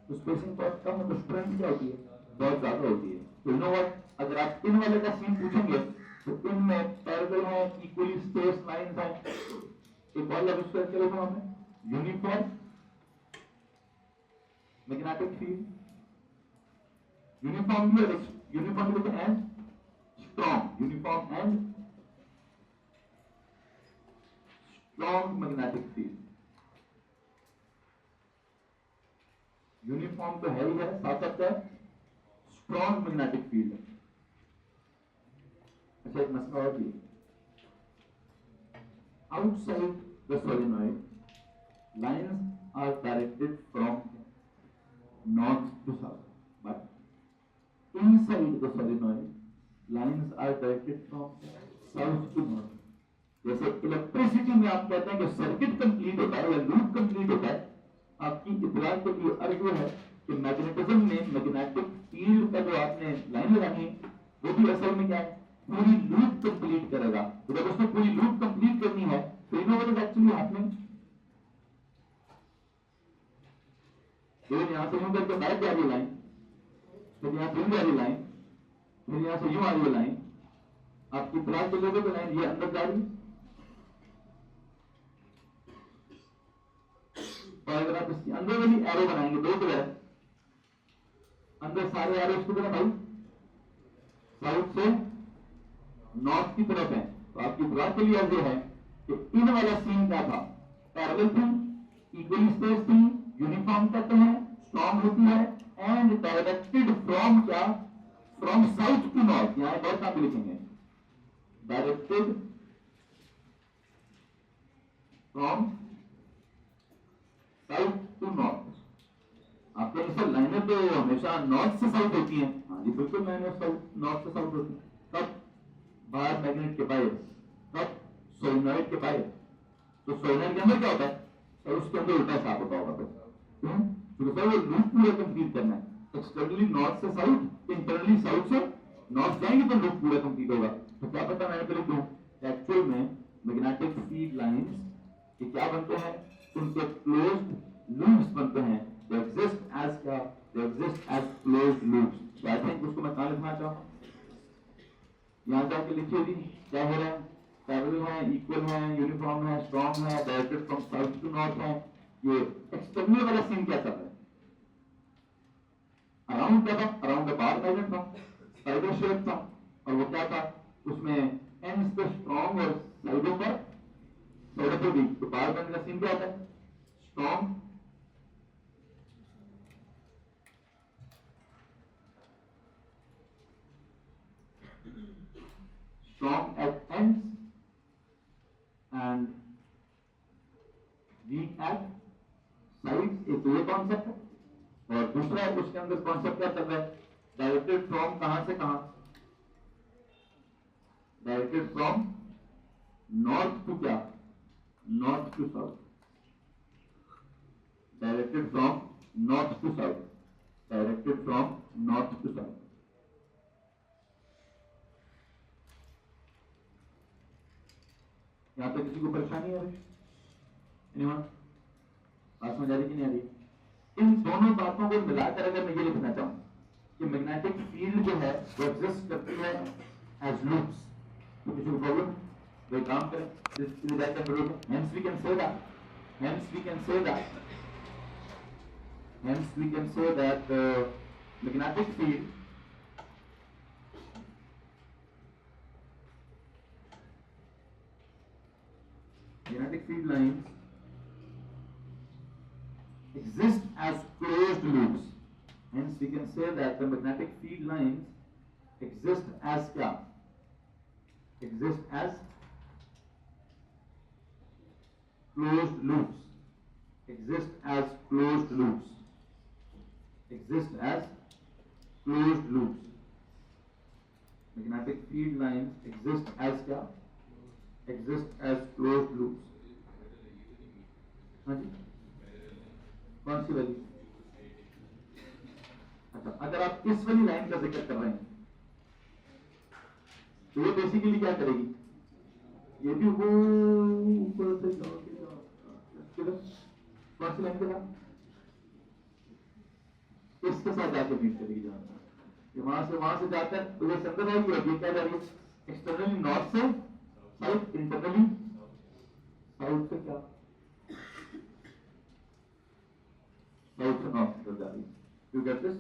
[SPEAKER 1] तो स्पेसिंग बहुत कम है तो स्ट्रेंथ क्या होती है, बहुत ज्यादा होती है। तो यू नो व्हाट, अगर आप इन वाले का सीन पूछेंगे तो इनमें पैरेलल है, इक्वली स्पेस लाइंस है। एक और लफ्ज चलो हमें यूनिफॉर्म मैग्नेटिक फील्ड यूनिफॉर्मली और यूनिफॉर्मली लिखते हैं strong, uniform and strong magnetic field. Uniform तो है ही है, साथ साथ है स्ट्रॉन्ग मैग्नेटिक फील्ड। अच्छा एक मसला और भी, outside the solenoid lines are directed from north to south, but inside the solenoid lines are directed from south to north। जैसे इलेक्ट्रिसिटी में आप कहते हैं कि सर्किट कंप्लीट होता है या लूप कंप्लीट होता है, आपकी इतला के लिए अर्ज है कि मैग्नेटिज्म में मैग्नेटिक फील्ड का जो आपने लाइन लगानी है वो भी असल में क्या है, पूरी लूप कंप्लीट करेगा। तो जब उसने पूरी लूप कंप्लीट करनी है तो इन ओवर इज एक्चुअली हैपनिंग, तो यहां से यूं करके बाहर जा रही है लाइन, फिर यहां से यूं जा रही लाइन, फिर यहां से यूं आ रही है लाइन, आपकी क्लास चलोगे तो लाइन ये अंदर जा रही, और अगर आप इसकी अंदर वाली एरो बनाएंगे दो तरह, अंदर सारे एरो की तरफ भाई साउथ से नॉर्थ की तरफ है, तो आपकी बात के लिए अर्ज है कि इन वाला सीन क्या था, पैरेलल थी, इक्वली स्पेस थी, यूनिफॉर्म कहते हैं, स्ट्रॉन्ग होती है एंड डायरेक्टेड फ्रॉम क्या, फ्रॉम साउथ टू नॉर्थ। यहां एक और काम लिखेंगे, directed from south to north. आपके अनुसार लाइनें तो हमेशा नॉर्थ से साउथ होती हैं, हाँ जी बिल्कुल लाइनें साउथ नॉर्थ से साउथ होती हैं, कब बाहर मैग्नेट के बाहर, कब सोलेनॉइड के बाहर। तो सोलेनॉइड के अंदर क्या होता है सर, उसके अंदर उल्टा हिसाब होता होगा, क्यों, क्योंकि सर वो लूप पूरा कंप्लीट करना है, एक्सटर्नली नॉर्थ से साउथ, इंटरनली साउथ से नॉर्थ जाएंगे तो लूप पूरा कंप्लीट होगा। तो क्या पता मैंने पहले क्यों, एक्चुअल में मैग्नेटिक फील्ड लाइंस ये क्या बनते हैं, उनके क्लोज्ड लूप्स बनते हैं, दे एग्जिस्ट एज क्या, they exist as closed loops. I think उसको मैं कहां लिखना चाहूंगा, यहां जाके लिखिए जी क्या हो रहा है, पैरेलल है, इक्वल है, यूनिफॉर्म है, स्ट्रॉन्ग है, directed from south to north है। ये एक्सटर्नल वाला सीन क्या चल रहा है, अराउंड क्या था, अराउंड द बार मैग्नेट था, स्पाइडर शेप था, और वो क्या था उसमें एंड्स पे स्ट्रॉन्ग और साइडों पर वीक। तो बार मैग्नेट का सीन क्या होता है, strong strong at ends and weak at sides, एक तो ये कॉन्सेप्ट है, और दूसरा उसके अंदर कॉन्सेप्ट क्या चल रहा है, डायरेक्टेड फ्रॉम कहां से कहां, डायरेक्टेड फ्रॉम नॉर्थ टू क्या, north to south, directed from north to south, directed from north to south. यहां तक किसी को परेशानी है, एनीवन बात समझ आ रही कि नहीं आ रही? इन दोनों बातों को मिलाकर अगर मैं ये लिखना चाहूं कि मैग्नेटिक फील्ड जो है वो एग्जिस्ट करती है एज लूप्स, तो किसी को प्रॉब्लम, वे काम करें, hence we can say that, hence we can say that, hence we can say that magnetic field lines exist as closed loops. Hence we can say that the magnetic field lines exist as क्या? Exist as closed loops. Exist as closed loops. Exist as closed loops. Magnetic field lines exist as क्या? Exist as closed loops. हाँ जी, कौन सी वाली? अच्छा, अगर आप इस वाली लाइन का जिक्र कर रहे हैं तो ये बेसिकली क्या करेगी, ये भी वो ऊपर से कौन सी लाइन के साथ, इसके साथ जाके मीट करेगी, जहां से जाता है तो ये अंदर आएगी, और ये क्या जा रही है, एक्सटर्नली नॉर्थ से साउथ, इंटरनली साउथ से क्या, साउथ से नॉर्थ की तरफ जा रही है। You get this?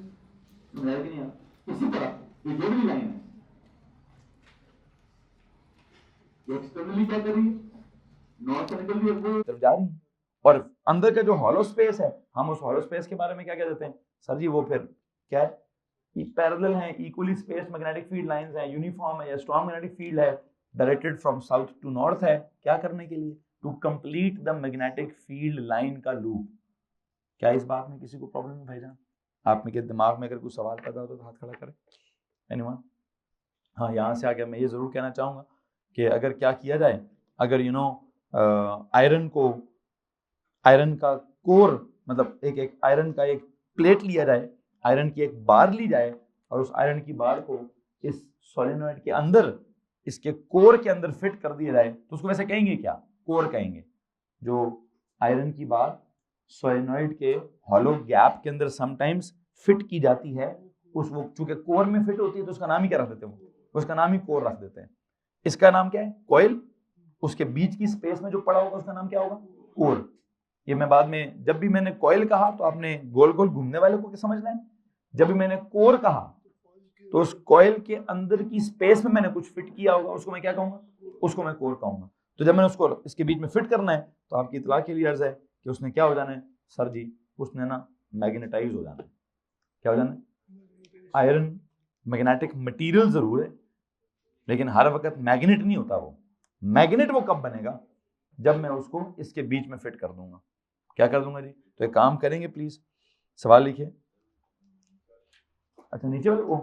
[SPEAKER 1] समझाया कि नहीं यार? इसी तरह ये जो भी लाइन है ये एक्सटर्नली क्या कर रही है, नॉर्थ से निकल रही है, वो तरफ जा रही है। और अंदर का जो हॉलो स्पेस है, हम उस हॉलो स्पेस के बारे में क्या कह देते हैं सर जी? वो फिर क्या है? ये पैरेलल है, equally spaced magnetic field lines हैं, यूनिफॉर्म है या स्ट्रॉन्ग मैग्नेटिक फील्ड है, directed from south to north है। क्या करने के लिए? To complete the magnetic field line का लूप। क्या इस बात में किसी को प्रॉब्लम है भाईजान? आप में के दिमाग में अगर कोई सवाल पैदा हो तो हाथ खड़ा करें। एनीवन? हाँ, यहाँ से आगे मैं ये जरूर कहना चाहूंगा कि अगर क्या किया जाए, अगर आयरन का कोर, मतलब एक आयरन का एक प्लेट लिया जाए, आयरन की एक बार ली जाए और उस आयरन की बार को इस सोलेनोइड के अंदर, इसके कोर के अंदर फिट कर दिया जाए, तो उसको वैसे कहेंगे क्या? कोर कहेंगे। जो आयरन की बार सोलेनोइड के हॉलो गैप के अंदर समटाइम्स फिट की जाती है, उस वो चूंकि कोर में फिट होती है तो उसका नाम ही क्या रख देते हैं? उसका नाम ही कोर रख देते हैं। इसका नाम क्या है? कॉइल। उसके बीच की स्पेस में जो पड़ा होगा उसका नाम क्या होगा? कोर। ये मैं बाद में, जब भी मैंने कॉइल कहा तो आपने गोल गोल घूमने वाले को क्या समझना है, जब भी मैंने कोर कहा तो उस कॉइल के अंदर की स्पेस में मैंने कुछ फिट किया होगा, उसको मैं क्या कहूंगा? उसको मैं कोर कहूंगा। तो जब मैंने उसको इसके बीच में फिट करना है तो आपकी इतला के लिए अर्ज है कि उसने क्या हो जाना है सर जी? उसने ना मैग्नेटाइज हो जाना है। क्या हो जाना है? आयरन मैग्नेटिक मटीरियल जरूर है लेकिन हर वक्त मैग्नेट नहीं होता। वो मैग्नेट वो कब बनेगा? जब मैं उसको इसके बीच में फिट कर दूंगा। क्या कर दूंगा जी? तो एक काम करेंगे, प्लीज सवाल लिखिए। अच्छा, नीचे वाले, ओ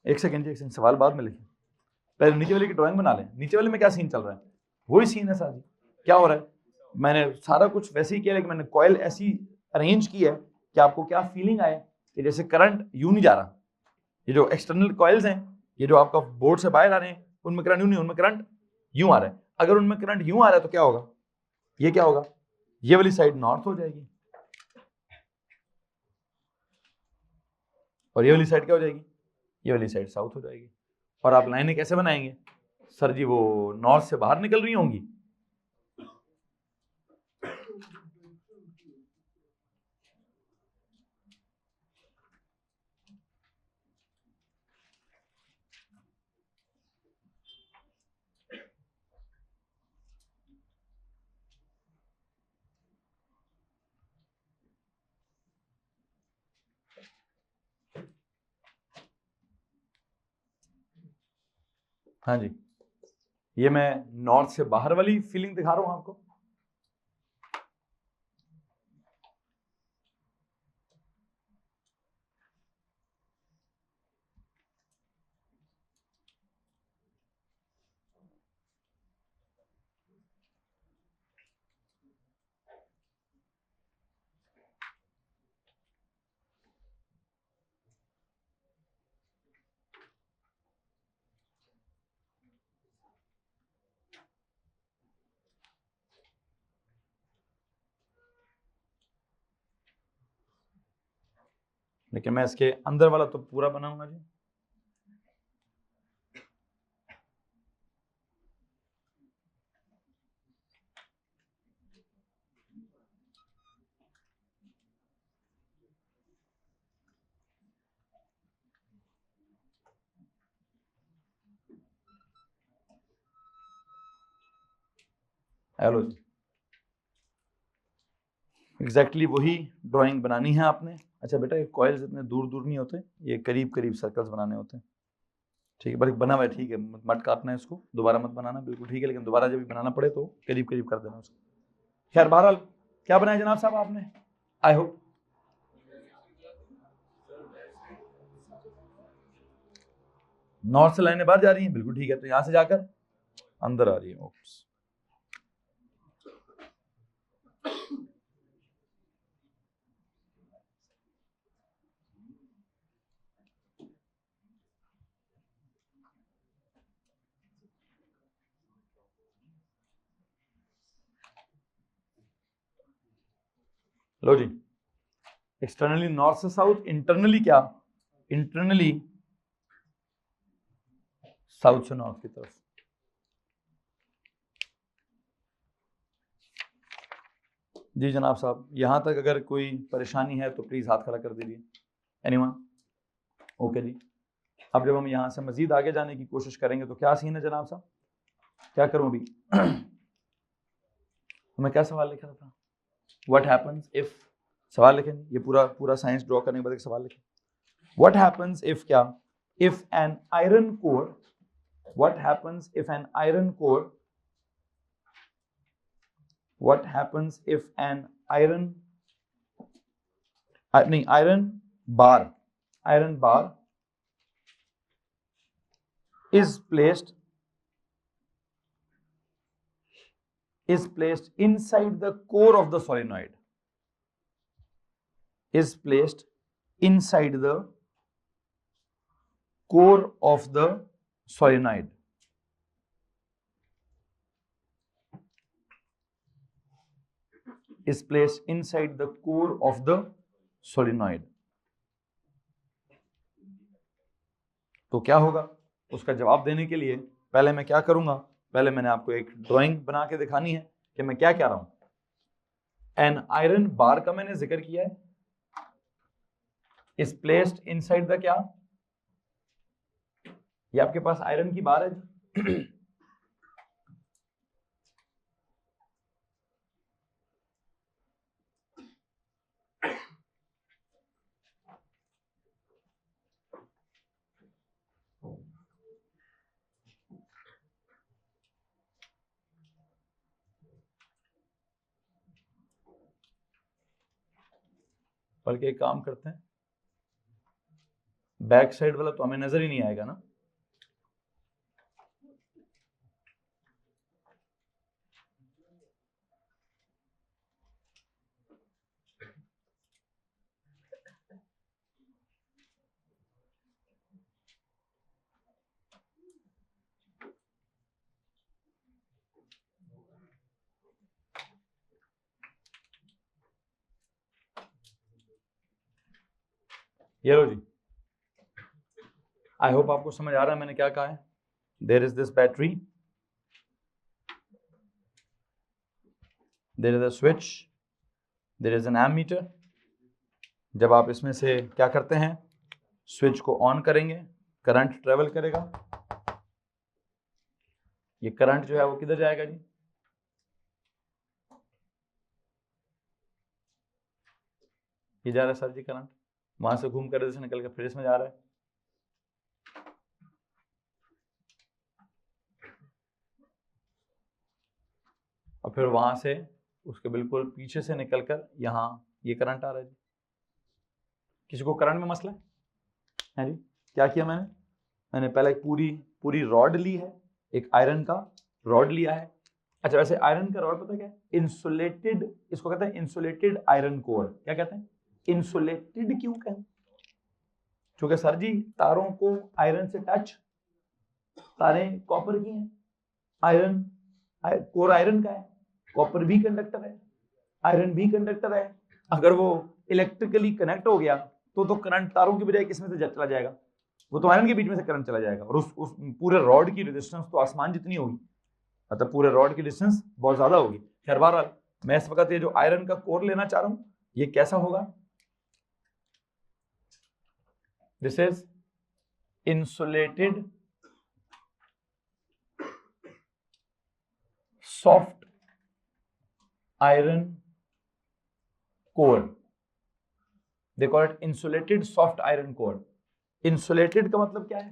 [SPEAKER 1] एक सेकंड, सवाल बाद में लिखिए, पहले नीचे वाले की ड्राइंग बना लें। नीचे वाले में क्या सीन चल रहा है? वही सीन है सर जी। क्या हो रहा है? मैंने सारा कुछ वैसे ही किया लेकिन मैंने कॉइल ऐसी अरेंज की है कि आपको क्या फीलिंग आए कि जैसे करंट यूं नहीं जा रहा। ये जो एक्सटर्नल कॉइल्स हैं, ये जो आपका बोर्ड से बाहर आ रहे हैं, उनमें करंट यूं नहीं, उनमें करंट यूं आ रहा है। अगर उनमें करंट यूं आ रहा है तो क्या होगा? ये क्या होगा? ये वाली साइड नॉर्थ हो जाएगी और ये वाली साइड क्या हो जाएगी? ये वाली साइड साउथ हो जाएगी। और आप लाइनें कैसे बनाएंगे सर जी? वो नॉर्थ से बाहर निकल रही होंगी। हाँ जी, ये मैं नॉर्थ से बाहर वाली फीलिंग दिखा रहा हूं आपको। लेकिन मैं इसके अंदर वाला तो पूरा बनाऊंगा जी। हेलो जी, एग्जैक्टली वही ड्राइंग बनानी है आपने। अच्छा बेटा, ये कॉइल्स इतने दूर दूर नहीं होते, ये करीब करीब सर्कल्स बनाने होते हैं। ठीक है, बल्कि बना हुआ है, ठीक है, मत काटना है इसको, दोबारा मत बनाना, बिल्कुल ठीक है, लेकिन दोबारा जब भी बनाना पड़े तो करीब करीब कर देना उसको। खैर बहरहाल, क्या बनाया जनाब साहब आपने? आई होप नॉर्थ से लाइनें बाहर जा रही हैं, बिल्कुल ठीक है, तो यहां से जाकर अंदर आ रही है। ओप्स, लो जी, एक्सटर्नली नॉर्थ से साउथ, इंटरनली क्या? इंटरनली साउथ से नॉर्थ की तरफ।
[SPEAKER 2] जी जनाब साहब, यहाँ तक अगर कोई परेशानी है तो प्लीज़ हाथ खड़ा कर दीजिए। एनीवन? ओके जी। अब जब हम यहाँ से मज़ीद आगे जाने की कोशिश करेंगे तो क्या सीन है जनाब साहब, क्या करूँ अभी? मैं क्या सवाल लिखा था? व्हाट हैपन्स इफ, सवाल लिखें, ये पूरा साइंस ड्रॉ करने के बाद एक सवाल लिखें। व्हाट हैपन्स इफ क्या, if an iron core, what happens if an iron core, what happens if an iron bar is placed inside the core of the solenoid, is placed inside the core of the solenoid, is placed inside the core of the solenoid, तो क्या होगा? उसका जवाब देने के लिए पहले मैं क्या करूंगा, पहले मैंने आपको एक ड्राइंग बना के दिखानी है कि मैं क्या कह रहा हूं। एन आयरन बार का मैंने जिक्र किया है, इज प्लेस्ड इनसाइड द क्या, ये आपके पास आयरन की बार है बल्कि एक काम करते हैं, बैक साइड वाला तो हमें नजर ही नहीं आएगा ना, ये लो जी। आई होप आपको समझ आ रहा है मैंने क्या कहा है। There is this battery, there is a switch, there is an ammeter. जब आप इसमें से क्या करते हैं, स्विच को ऑन करेंगे, करंट ट्रेवल करेगा, ये करंट जो है वो किधर जाएगा जी, ये जा रहा है सर जी करंट, वहां से घूम कर इधर से निकल कर फिर इसमें जा रहा है, और फिर वहां से उसके बिल्कुल पीछे से निकलकर यहाँ ये करंट आ रहा है जी। किसी को करंट में मसला है जी? क्या किया मैंने पहले एक पूरी रॉड ली है, एक आयरन का रॉड लिया है। अच्छा वैसे आयरन का रॉड पता क्या है, इंसुलेटेड, इसको कहते हैं इंसुलेटेड आयरन कोर। क्या कहते हैं, इंसुलेटेड क्यों कहते हैं? क्योंकि सर जी तारों को आयरन से टच, तारें कॉपर की हैं, आयरन कोर आयरन का है, कॉपर भी कंडक्टर है, आयरन भी कंडक्टर है। अगर वो इलेक्ट्रिकली कनेक्ट हो गया तो करंट तारों की बजाय किसमें से चला जाएगा, वो तो आयरन के बीच में से करंट चला जाएगा, और उस पूरे रॉड की रेजिस्टेंस तो आसमान जितनी होगी, मतलब पूरे रॉड की डिस्टेंस बहुत ज्यादा होगी। खैर बहरहाल मैं इस वक्त ये जो आयरन का कोर लेना चाह रहा हूं ये कैसा होगा, this is insulated soft iron core, they call it insulated soft iron core. Insulated का मतलब क्या है,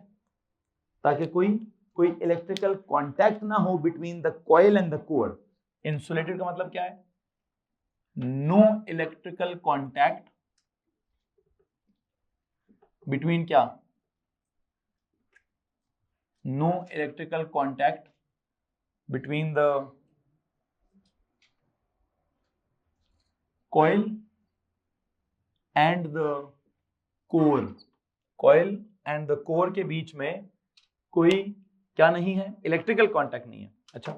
[SPEAKER 2] ताकि कोई इलेक्ट्रिकल कांटेक्ट ना हो between the coil and the core. Insulated का मतलब क्या है, नो इलेक्ट्रिकल कांटेक्ट बिटवीन क्या, no electrical contact between the coil and the core, coil and the core के बीच में कोई क्या नहीं है, इलेक्ट्रिकल कांटेक्ट नहीं है। अच्छा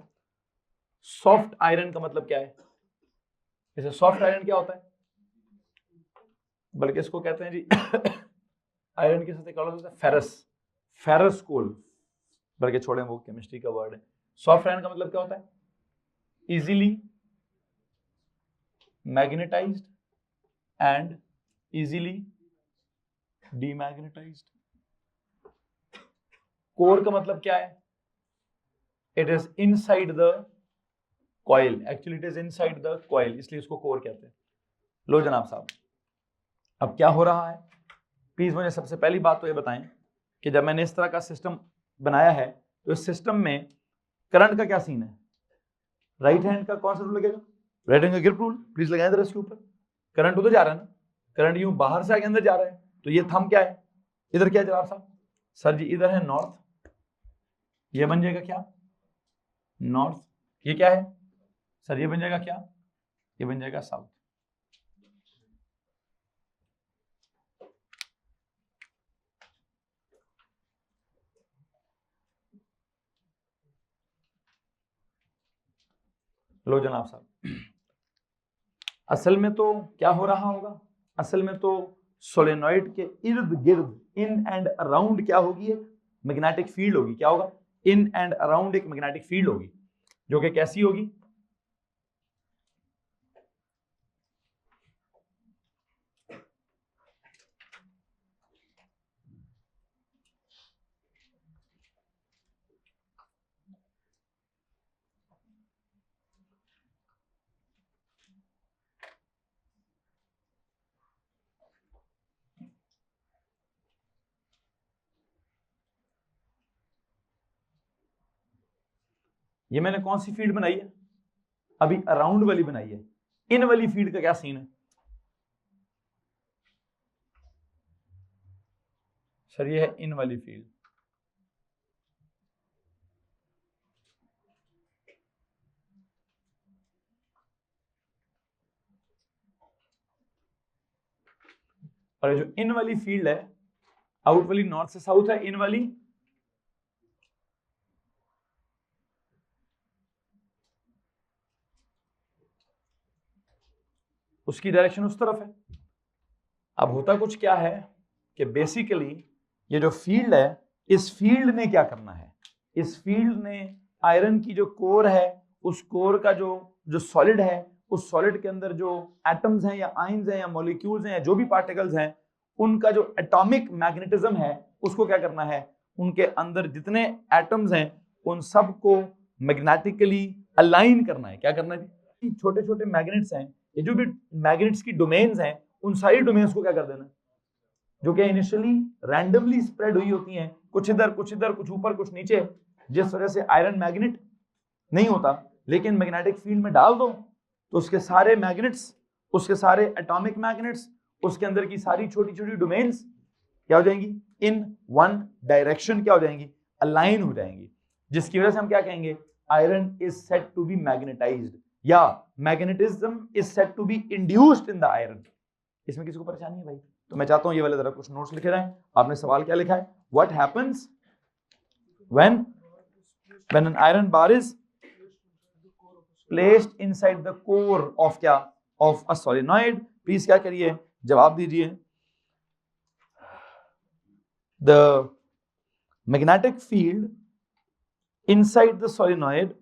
[SPEAKER 2] सॉफ्ट आयरन का मतलब क्या है, जैसे सॉफ्ट आयरन क्या होता है, बल्कि इसको कहते हैं जी आयरन के साथ एक और होता है फेरस, फेरस कोल, बल्कि छोड़ें वो केमिस्ट्री का वर्ड है। सॉफ्ट आयरन का मतलब क्या होता है, easily magnetized and easily demagnetized. Core का मतलब क्या है? It is inside the coil, actually it is inside the coil, इसलिए इसको कोर कहते हैं। लो जनाब साहब, अब क्या हो रहा है? प्लीज मुझे सबसे पहली बात तो ये बताएं कि जब मैंने इस तरह का सिस्टम बनाया है तो इस सिस्टम में करंट का क्या सीन है? राइट हैंड का कौन सा रूल लगेगा? राइट हैंड का ग्रिप रूल। प्लीज लगाएं जरा इसके ऊपर। करंट उधर जा रहा है ना, करंट यूं बाहर से आगे अंदर जा रहा है, तो ये थंब क्या है? इधर क्या है जनाब साहब? सर जी इधर है नॉर्थ, ये बन जाएगा क्या? नॉर्थ। ये क्या है सर? ये बन जाएगा क्या? ये बन जाएगा साउथ। लो जनाब साहब, असल में तो क्या हो रहा होगा? असल में तो सोलेनॉइड के इर्द गिर्द, इन एंड अराउंड क्या होगी? मैग्नेटिक फील्ड होगी। क्या होगा? इन एंड अराउंड एक मैग्नेटिक फील्ड होगी, जो कि कैसी होगी? ये मैंने कौन सी फील्ड बनाई है? अभी अराउंड वाली बनाई है। इन वाली फील्ड का क्या सीन है? सर ये है इन वाली फील्ड। और जो इन वाली फील्ड है, आउट वाली नॉर्थ से साउथ है, इन वाली उसकी डायरेक्शन उस तरफ है। अब होता कुछ क्या है कि बेसिकली ये जो फील्ड है, इस फील्ड ने क्या करना है? इस फील्ड ने आयरन की जो कोर है, उस कोर का जो सॉलिड है, उस सॉलिड के अंदर जो एटम्स हैं या आयंस हैं या मॉलिक्यूल्स हैं या जो भी पार्टिकल्स हैं, उनका जो एटॉमिक मैग्नेटिज्म है उसको क्या करना है? उनके अंदर जितने एटम्स हैं उन सबको मैग्नेटिकली अलाइन करना है। क्या करना है? छोटे छोटे मैग्नेट्स हैं, ये जो भी मैग्नेट्स की डोमेन्स हैं, उन सारी डोमेन्स को क्या कर देना, जो कि इनिशियली रैंडमली स्प्रेड हुई होती हैं, कुछ इधर कुछ इधर, कुछ ऊपर कुछ नीचे, जिस वजह से आयरन मैग्नेट नहीं होता, लेकिन मैग्नेटिक फील्ड में डाल दो तो उसके सारे मैग्नेट्स, उसके सारे एटॉमिक मैग्नेट्स, उसके अंदर की सारी छोटी छोटी डोमेन्स क्या हो जाएंगी? इन वन डायरेक्शन क्या हो जाएंगी? अलाइन हो जाएंगी, जिसकी वजह से हम क्या कहेंगे? Iron is said to be magnetized, या magnetism is said to be induced in the iron. इसमें किसी को परेशानी है भाई? तो मैं चाहता हूं ये वाले जरा कुछ नोट्स लिखे रहें। आपने सवाल क्या लिखा है? What happens when an iron bar is placed inside the core of क्या? of a solenoid। प्लीज क्या करिए, जवाब दीजिए। The magnetic field inside the solenoid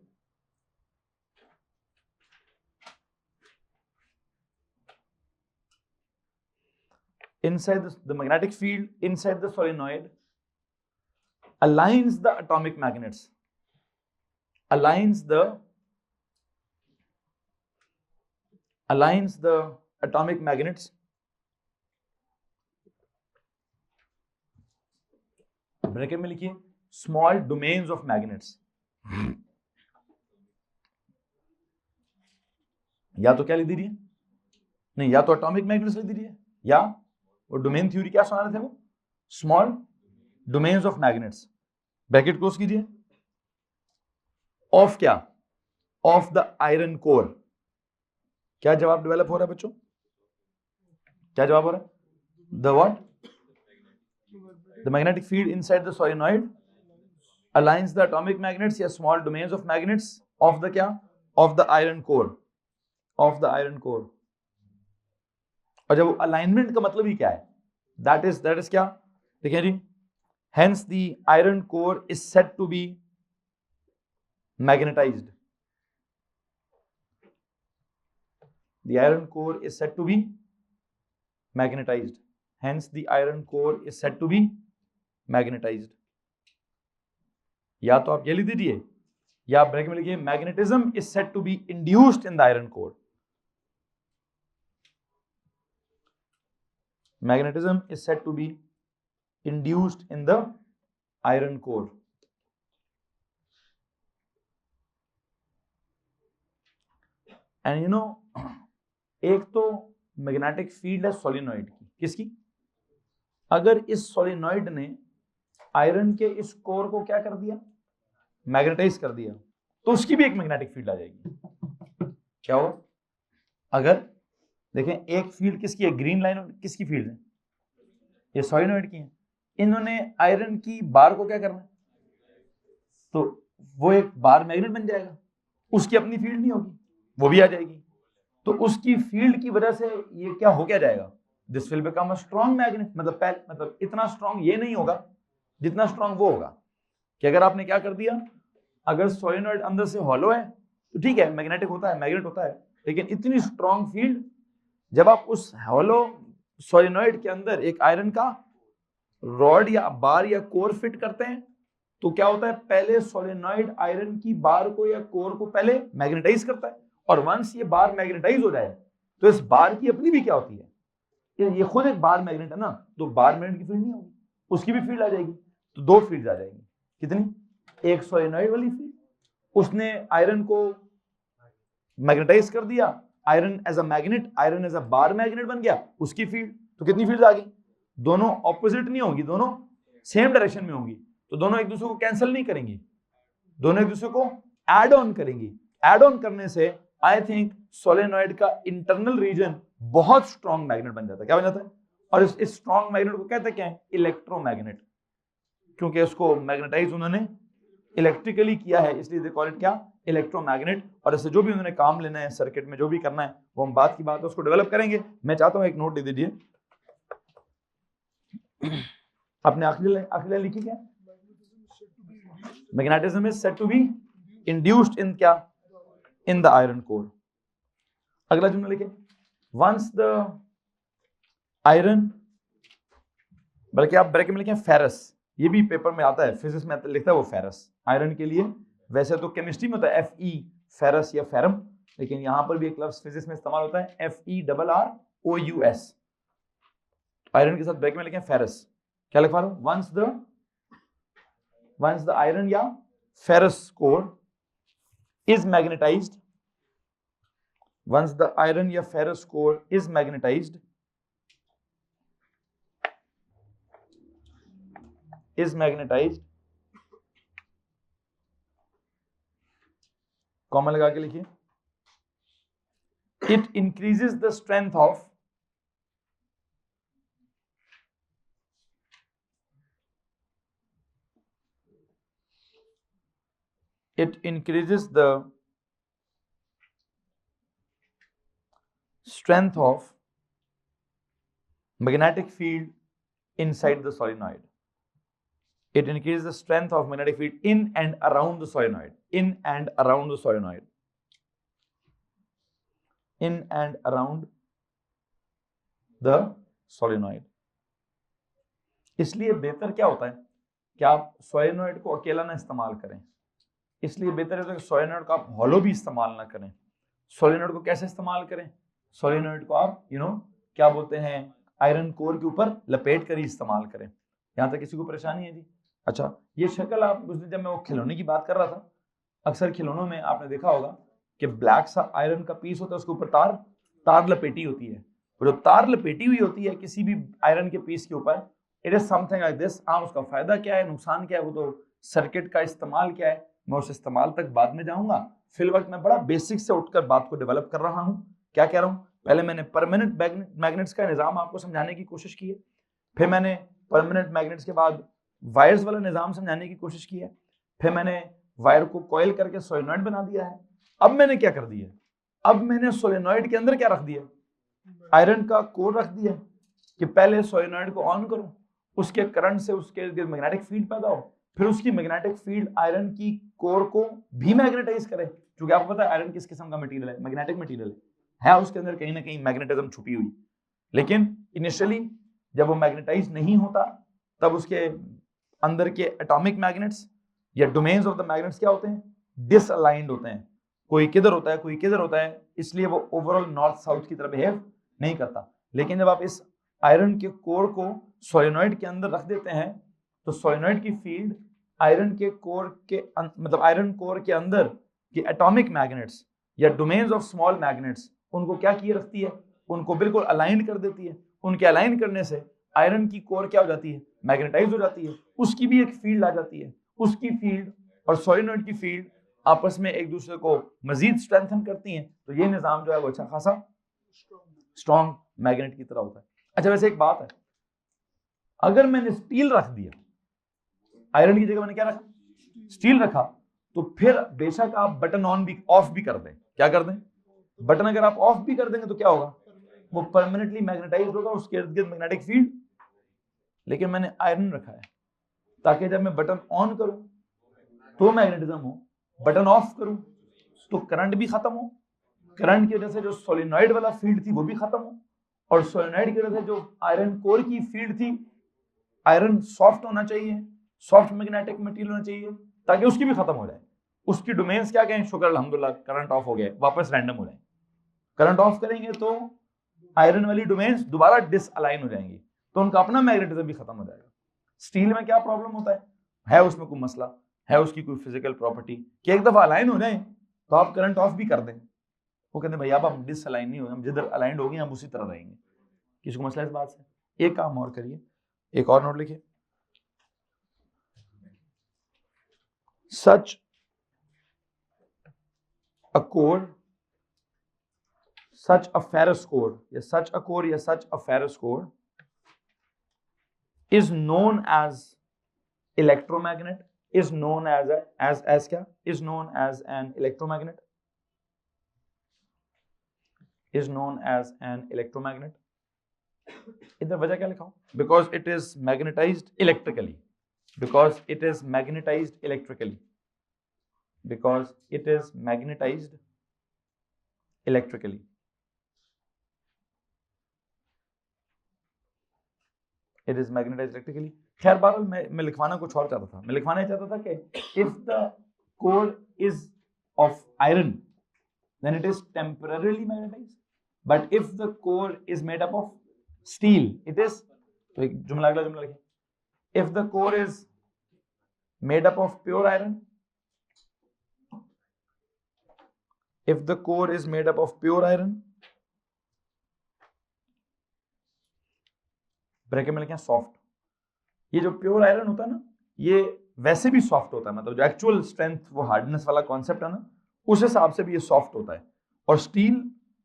[SPEAKER 2] the magnetic field inside the solenoid aligns the atomic magnets, aligns the atomic magnets bracket में लिखिए small domains of magnets. या तो क्या लिख दीजिए? नहीं, या तो एटॉमिक मैग्नेट्स लिख दीजिए, या वो डोमेन थ्योरी क्या सुना रहे थे वो? Small domains of magnets. Bracket close कीजिए। ऑफ क्या? Of the iron core. क्या जवाब डेवलप हो रहा है बच्चों? क्या जवाब हो रहा है? The what? The magnetic field inside the solenoid aligns the atomic magnets या small domains of magnets of the क्या? Of the iron core, of the iron core। और जब alignment का मतलब ही क्या है? That is क्या? देखिए जी, hence the iron core is said to be magnetized। the iron core is said to be magnetized. Hence the iron core is said to be magnetized. या तो आप ये लिख दीजिए या आप ब्रैकेट में लिखिए magnetism is said to be induced in the iron core. Magnetism is said to be induced in the iron core. And you know, एक तो मैग्नेटिक फील्ड है सोलिनॉइड की. किसकी? अगर इस सोलिनॉइड ने आयरन के इस कोर को क्या कर दिया, मैग्नेटाइज कर दिया, तो उसकी भी एक मैग्नेटिक फील्ड आ जाएगी. क्या होगा? अगर देखें एक फील्ड किसकी है, ग्रीन लाइन किसकी फील्ड है, ये सोलिनॉइड की है. इन्होंने आयरन की बार को क्या करना है, तो वो एक बार मैग्नेट बन जाएगा. उसकी अपनी फील्ड नहीं होगी, वो भी आ जाएगी. तो उसकी फील्ड की वजह से ये क्या हो क्या जाएगा, this will become a strong magnet. मतलब इतना स्ट्रॉन्ग ये नहीं होगा जितना स्ट्रॉन्ग वो होगा. कि अगर आपने क्या कर दिया, अगर सोलिनॉइड अंदर से हॉलो है तो ठीक है, मैग्नेटिक होता है, मैग्नेट होता है, लेकिन इतनी स्ट्रॉन्ग फील्ड जब आप उस हॉलो सोलिनॉइड के अंदर एक आयरन का रॉड या बार या कोर फिट करते हैं तो क्या होता है, पहले सोलिनॉइड आयरन की बार को या कोर को पहले मैग्नेटाइज करता है. और वंस ये बार मैग्नेटाइज हो जाए तो इस बार की अपनी भी क्या होती है, ये खुद एक बार मैग्नेट है ना, तो बार मैग्नेट की फील्ड नहीं होगी, उसकी भी फील्ड आ जाएगी. तो दो फील्ड आ जाएंगी. कितनी? एक सोलिनॉइड वाली फील्ड, उसने आयरन को मैग्नेटाइज कर दिया, iron as a magnet, iron as a bar magnet बन गया, उसकी फील्ड. तो कितनी फील्ड आ गई? दोनों ऑपोजिट नहीं होंगी, दोनों सेम डायरेक्शन में होंगी. तो दोनों एक दूसरे को कैंसिल नहीं करेंगी, दोनों एक दूसरे को एड ऑन करेंगी. एड ऑन करने से आई थिंक सोलेनॉइड का इंटरनल रीजन बहुत स्ट्रॉन्ग मैग्नेट बन जाता है. क्या बन जाता है? और इस स्ट्रॉन्ग मैग्नेट को कहते हैं क्या है? इलेक्ट्रोमैग्नेट. क्योंकि उसको मैग्नेटाइज उन्होंने इलेक्ट्रिकली किया है, इसलिए दे कॉल इट क्या? इलेक्ट्रोमैग्नेट. और इससे जो भी उन्होंने काम लेना है सर्किट में, जो भी करना है, वो हम बात की बात है उसको डेवलप करेंगे. मैं चाहता हूं एक नोट दे दीजिए. आपने आखिरी लाइन लिखी क्या? Magnetism is said to be induced in क्या? In the iron core. अगला जुमला लिखे, वंस द आयरन, बल्कि आप ब्रैकेट में लिखें फेरस. ये भी पेपर में आता है, फिजिक्स में लिखता है वो फेरस. आयरन के लिए वैसे तो केमिस्ट्री में होता है Fe फेरस या फेरम, लेकिन यहां पर भी एक लफ्ज फिजिक्स में इस्तेमाल होता है FeRROUS. आयरन के साथ ब्रैकेट में लिखें फेरस. क्या लिखवा रहा हूं? वंस द आयरन या ferrous core is magnetized, once the iron या ferrous core is magnetized, comma लगा के लिखिए, it increases the strength of magnetic field inside the solenoid. It increases the strength of magnetic field in and around the solenoid. In and around the solenoid. In and around the solenoid. इसलिए बेहतर क्या होता है कि आप solenoid को अकेला ना इस्तेमाल करें. इसलिए बेहतर होता है कि सोलेनॉइड को आप हॉलो भी इस्तेमाल ना करें. सोलेनॉइड को कैसे इस्तेमाल करें? सोलेनॉइड को आप क्या बोलते हैं, आयरन कोर के ऊपर लपेट कर ही इस्तेमाल करें. यहां तक किसी को परेशानी है जी? अच्छा, ये शक्ल आप उस दिन जब मैं वो खिलौने की बात कर रहा था, अक्सर खिलौनों में आपने देखा होगा कि ब्लैक सा आयरन का पीस होता है, उसके ऊपर तार लपेटी होती है. जो तार लपेटी हुई होती है किसी भी आयरन के पीस के ऊपर, it is something like this. उसका फायदा क्या है, नुकसान क्या है, वो तो सर्किट का इस्तेमाल क्या है, मैं उस इस्तेमाल तक बाद में जाऊंगा. फिल वक्त मैं बड़ा बेसिक से उठकर बात को डेवलप कर रहा हूं. क्या कह रहा हूं? पहले मैंने परमानेंट मैग्नेट्स का निजाम आपको समझाने की कोशिश की है, फिर मैंने परमानेंट मैग्नेट्स के बाद वायर्स वाला निजाम समझाने की कोशिश की है, फिर मैंने वायर को कॉइल करके सोलेनॉइड बना दिया है. अब मैंने क्या कर दिया? अब मैंने सोलेनॉइड के अंदर क्या रख दिया? आयरन का कोर रख दिया कि पहले सोलेनॉइड को ऑन करो, उसके करंट से उसके मैग्नेटिक फील्ड पैदा हो, फिर उसकी मैग्नेटिक फील्ड आयरन की कोर को भी मैग्नेटाइज करे. क्योंकि आपको पता है आयरन किस किस्म का मटेरियल है? मैग्नेटिक मटेरियल है उसके अंदर कहीं ना कहीं मैग्नेटिज्म छुपी हुई, लेकिन इनिशियली जब वो मैग्नेटाइज नहीं होता तब उसके अंदर के एटॉमिक मैग्नेट्स या डोमेन्स ऑफ द मैग्नेट्स क्या होते हैं, डिसअलाइंड होते हैं, कोई किधर होता है कोई किधर होता है, इसलिए वो ओवरऑल नॉर्थ साउथ की तरह बिहेव नहीं करता। लेकिन जब आप इस आयरन के कोर को सोलेनॉइड के अंदर रख देते हैं तो सोलेनॉइड की फील्ड आयरन के कोर के मतलब आयरन कोर के अंदर के एटॉमिक मैग्नेट्स या डोमेन्स ऑफ स्मॉल मैग्नेट्स उनको क्या किए रखती है, उनको बिल्कुल अलाइन कर देती है। उनके अलाइन करने से आयरन की कोर क्या हो जाती है, मैग्नेटाइज हो जाती है, उसकी भी एक फील्ड आ जाती है, उसकी फील्ड और सोलेनॉइड की फील्ड आपस में एक दूसरे को मजीद स्ट्रेंथन करती हैं, तो ये निजाम जो है वो अच्छा खासा स्ट्रॉन्ग मैग्नेट की तरह होता है। अच्छा वैसे एक बात है, अगर मैंने स्टील रख दिया, आयरन की जगह मैंने क्या रखा, स्टील रखा, तो फिर बेशक आप बटन ऑन भी ऑफ भी कर दें, क्या कर दें, बटन अगर आप ऑफ भी कर देंगे तो क्या होगा, वो परमानेंटली मैग्नेटाइज होगा, उसके इर्द गिर्द मैग्नेटिक फील्ड। लेकिन मैंने आयरन रखा है ताकि जब मैं बटन ऑन करूं तो मैग्नेटिज्म हो, बटन ऑफ करूं तो करंट भी खत्म हो, करंट की वजह से जो सोलेनॉइड वाला फील्ड थी वो भी खत्म हो, और सोलेनॉइड की वजह से जो आयरन कोर की फील्ड थी, आयरन सॉफ्ट होना चाहिए, सॉफ्ट मैग्नेटिक मटेरियल होना चाहिए ताकि उसकी भी खत्म हो जाए, उसकी डोमेन्स क्या कहें, शुक्र अल्हम्दुलिल्लाह करंट ऑफ हो गया, वापस रैंडम हो जाए। करंट ऑफ करेंगे तो आयरन वाली डोमेन्स दोबारा डिसअलाइन हो जाएंगी, तो उनका अपना मैग्नेटिज्म भी खत्म हो जाएगा। स्टील में क्या प्रॉब्लम होता है उसमें कोई मसला है, उसकी कोई फिजिकल प्रॉपर्टी कि एक दफा अलाइन हो जाए तो आप करंट ऑफ भी कर दें, वो कहते हैं भाई अब हम डिसअलाइन नहीं हो, हम जिधर अलाइंड हो गए हम उसी तरह रहेंगे। किसी को मसला इस बात से? एक काम और करिए, एक और नोट लिखिए, such a core, such a ferrous core, या such a core या such a ferrous core is known as electromagnet, is known as क्या, is known as an electromagnet, is known as an electromagnet। इधर वजह क्या लिखा हूं, because it is magnetized electrically, because it is magnetized electrically, because it is magnetized electrically। It is magnetized electrically। खैर बहरहाल मैं लिखवाना कुछ और चाहता था, मैं लिखवाना चाहता था कि if the core is of iron then it is temporarily magnetized, but if the core is made up of steel it is, तो एक जुमला अगला जुमला लिखिए, if the core is made up of pure iron, if the core is made up of pure iron, bracket में लिखें soft. ये जो प्योर आयरन होता है ना ये वैसे भी सॉफ्ट होता है, मतलब जो एक्चुअल स्ट्रेंथ वो हार्डनेस वाला कॉन्सेप्ट है ना उस हिसाब से भी ये सॉफ्ट होता है, और स्टील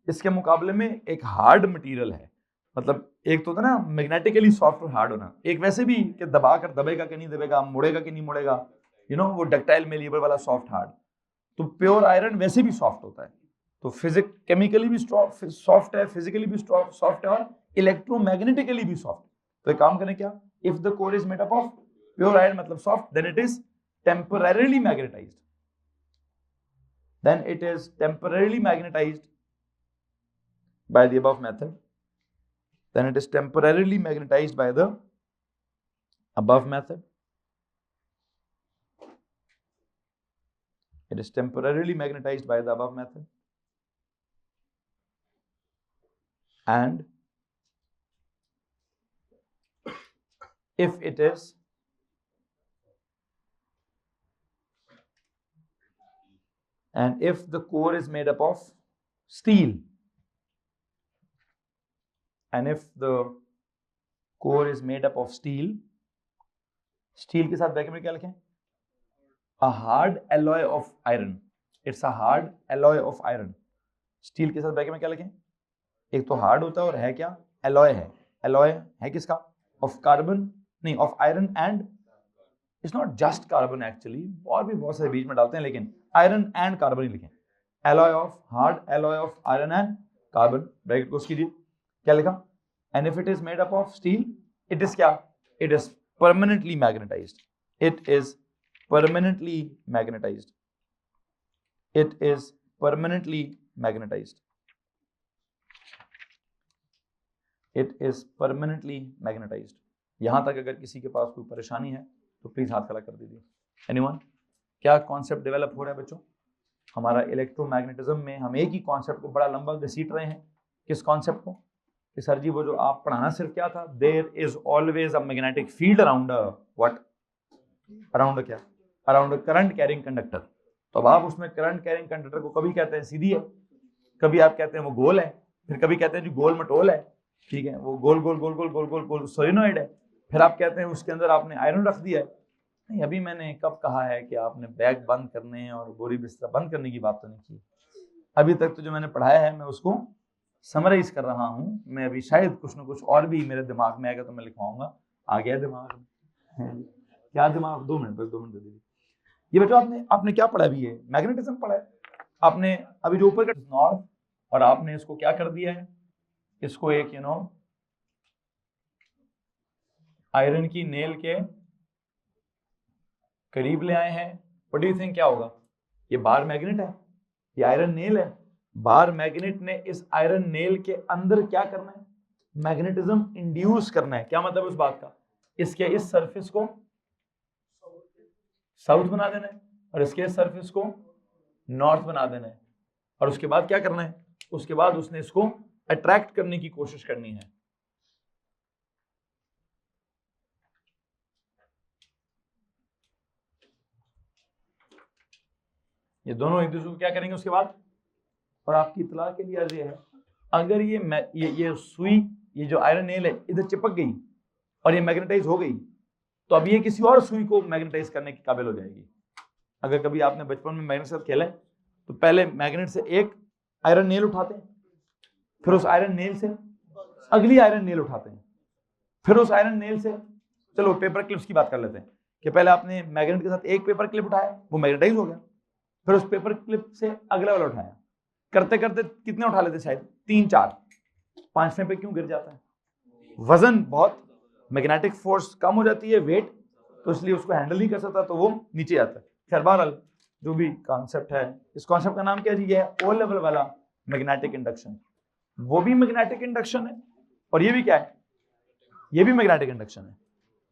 [SPEAKER 2] इसके मुकाबले में एक हार्ड मटेरियल है। मतलब एक तो होता है ना मैग्नेटिकली सॉफ्ट और हार्ड होना, एक वैसे भी कि दबा कर दबेगा कि नहीं दबेगा, मुड़ेगा कि नहीं मुड़ेगा, वो डक्टाइल मेलिएबल वाला सॉफ्ट हार्ड। तो प्योर आयरन वैसे भी सॉफ्ट होता है, तो फिजिक केमिकली भी सॉफ्ट है, फिजिकली भी सॉफ्ट है और इलेक्ट्रोमैग्नेटिकली भी सॉफ्ट। तो एक काम करें क्या, if the core is made up of pure iron मतलब soft, then it is temporarily magnetized, then it is temporarily magnetized by the above method, then it is temporarily magnetized by the above method, it is temporarily magnetized by the above method, and if it is and if the core is made up of steel, and if the core is made up of steel, steel के साथ bracket में क्या लिखें, a hard alloy of iron, it's a hard alloy of iron। Steel के साथ bracket में क्या लिखें, एक तो हार्ड होता है और है क्या, एलॉय है। एलॉय है किसका, ऑफ कार्बन नहीं of iron and, it's not just carbon actually, और भी बहुत सारे बीच में डालते हैं, लेकिन आयरन एंड कार्बन ही लिखें, alloy of hard alloy of iron and carbon, bracket close कीजिए, क्या लिखा, and if it is made up of steel it is क्या, इट इज परमानेंटली मैग्नेटाइज्ड, इट इज permanently magnetized, it is permanently magnetized। It is permanently magnetized. यहां तक अगर किसी के पास कोई परेशानी है तो प्लीज हाथ खड़ा कर दीजिए। एनीवन? क्या कॉन्सेप्ट डेवलप हो रहा है बच्चों? हमारा इलेक्ट्रोमैग्नेटिज्म में हम एक ही कॉन्सेप्ट को बड़ा लंबा घसीट रहे हैं। किस कॉन्सेप्ट को? कि सर जी वो जो आप पढ़ाना सिर्फ क्या था, there is always a magnetic field around what, around क्या, अराउंड करंट कैरिंग कंडक्टर। तो अब आप उसमें करंट कैरिंग कंडक्टर को कभी कहते हैं सीधी है, कभी आप कहते हैं वो गोल है, फिर कभी कहते हैं जी गोल मटोल है, ठीक है, वो गोल गोल गोल गोल गोल गोल गोल सोलिनॉइड है, फिर आप कहते हैं उसके अंदर आपने आयरन रख दिया है। नहीं, अभी मैंने कब कहा है कि आपने बैग बंद करने और बोरी बिस्तर बंद करने की बात तो नहीं की। अभी तक तो जो मैंने पढ़ाया है मैं उसको समराइज कर रहा हूँ। मैं अभी शायद कुछ ना कुछ और भी मेरे दिमाग में आएगा तो मैं लिखवाऊंगा। आ गया दिमाग में? क्या दिमाग? 2 मिनट बस, 2 मिनट दे दीजिए। ये बच्चों आपने क्या पढ़ा अभी? है मैग्नेटिज्म पढ़ा है आपने। अभी जो ऊपर का नॉर्थ, और आपने इसको क्या कर दिया है, इसको एक आयरन की नेल के करीब ले आए हैं। व्हाट डू यू थिंक क्या होगा? ये बार मैग्नेट है, ये आयरन नेल है। बार मैग्नेट ने इस आयरन नेल के अंदर क्या करना है? मैग्नेटिज्म इंड्यूस करना है। क्या मतलब उस बात का? इसके इस सरफेस को साउथ बना देना है और इसके इस सरफेस को नॉर्थ बना देना है। और उसके बाद क्या करना है? उसके बाद उसने इसको अट्रैक्ट करने की कोशिश करनी है। ये दोनों एक दूसरे को क्या करेंगे उसके बाद? और आपकी इतला के लिए अर्ज है, अगर ये सुई, ये जो आयरन नेल है इधर चिपक गई और ये मैग्नेटाइज हो गई, तो अब ये किसी और सुई को मैग्नेटाइज करने के काबिल हो जाएगी। अगर कभी आपने बचपन में मैग्नेट से खेला तो पहले मैग्नेट से एक आयरन नेल उठाते हैं, फिर उस आयरन नेल से अगली आयरन नेल उठाते हैं, फिर उस आयरन नेल से, चलो पेपर क्लिप्स की बात कर लेते हैं कि पहले आपने मैग्नेट के साथ एक पेपर क्लिप उठाया, वो मैग्नेटाइज हो गया, फिर उस पेपर क्लिप से अगला वाला उठाया, करते करते कितने उठा लेते? शायद 3 4, 5वें पे क्यों गिर जाता है? वजन बहुत, मैग्नेटिक फोर्स कम हो जाती है, वेट, तो इसलिए उसको हैंडल नहीं कर सकता, तो वो नीचे आता है। खैर बहरहाल जो भी कॉन्सेप्ट है, इस कॉन्सेप्ट का नाम क्या है जी? ये है ओ लेवल वाला मैग्नेटिक इंडक्शन। वो भी मैग्नेटिक इंडक्शन है और ये भी क्या है? ये भी मैग्नेटिक इंडक्शन है।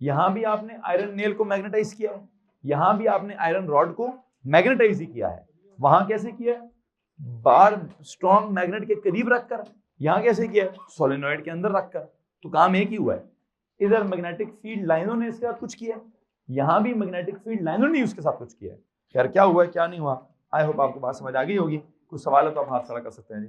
[SPEAKER 2] यहां भी आपने आयरन नेल को मैग्नेटाइज किया है, यहां भी आपने आयरन रॉड को मैग्नेटाइज ही किया है। वहां कैसे किया है? बार स्ट्रॉन्ग मैग्नेट के करीब रखकर। यहां कैसे किया है? सोलेनॉइड के अंदर रखकर। तो काम एक ही हुआ है। इधर मैग्नेटिक फील्ड लाइनों ने इसके साथ कुछ किया, यहां भी मैग्नेटिक फील्ड लाइनों ने उसके साथ कुछ किया है। खैर क्या हुआ क्या नहीं हुआ, आई होप आपको बात समझ आ गई होगी। कुछ सवाल है तो आप हाथ खड़ा कर सकते हैं जी।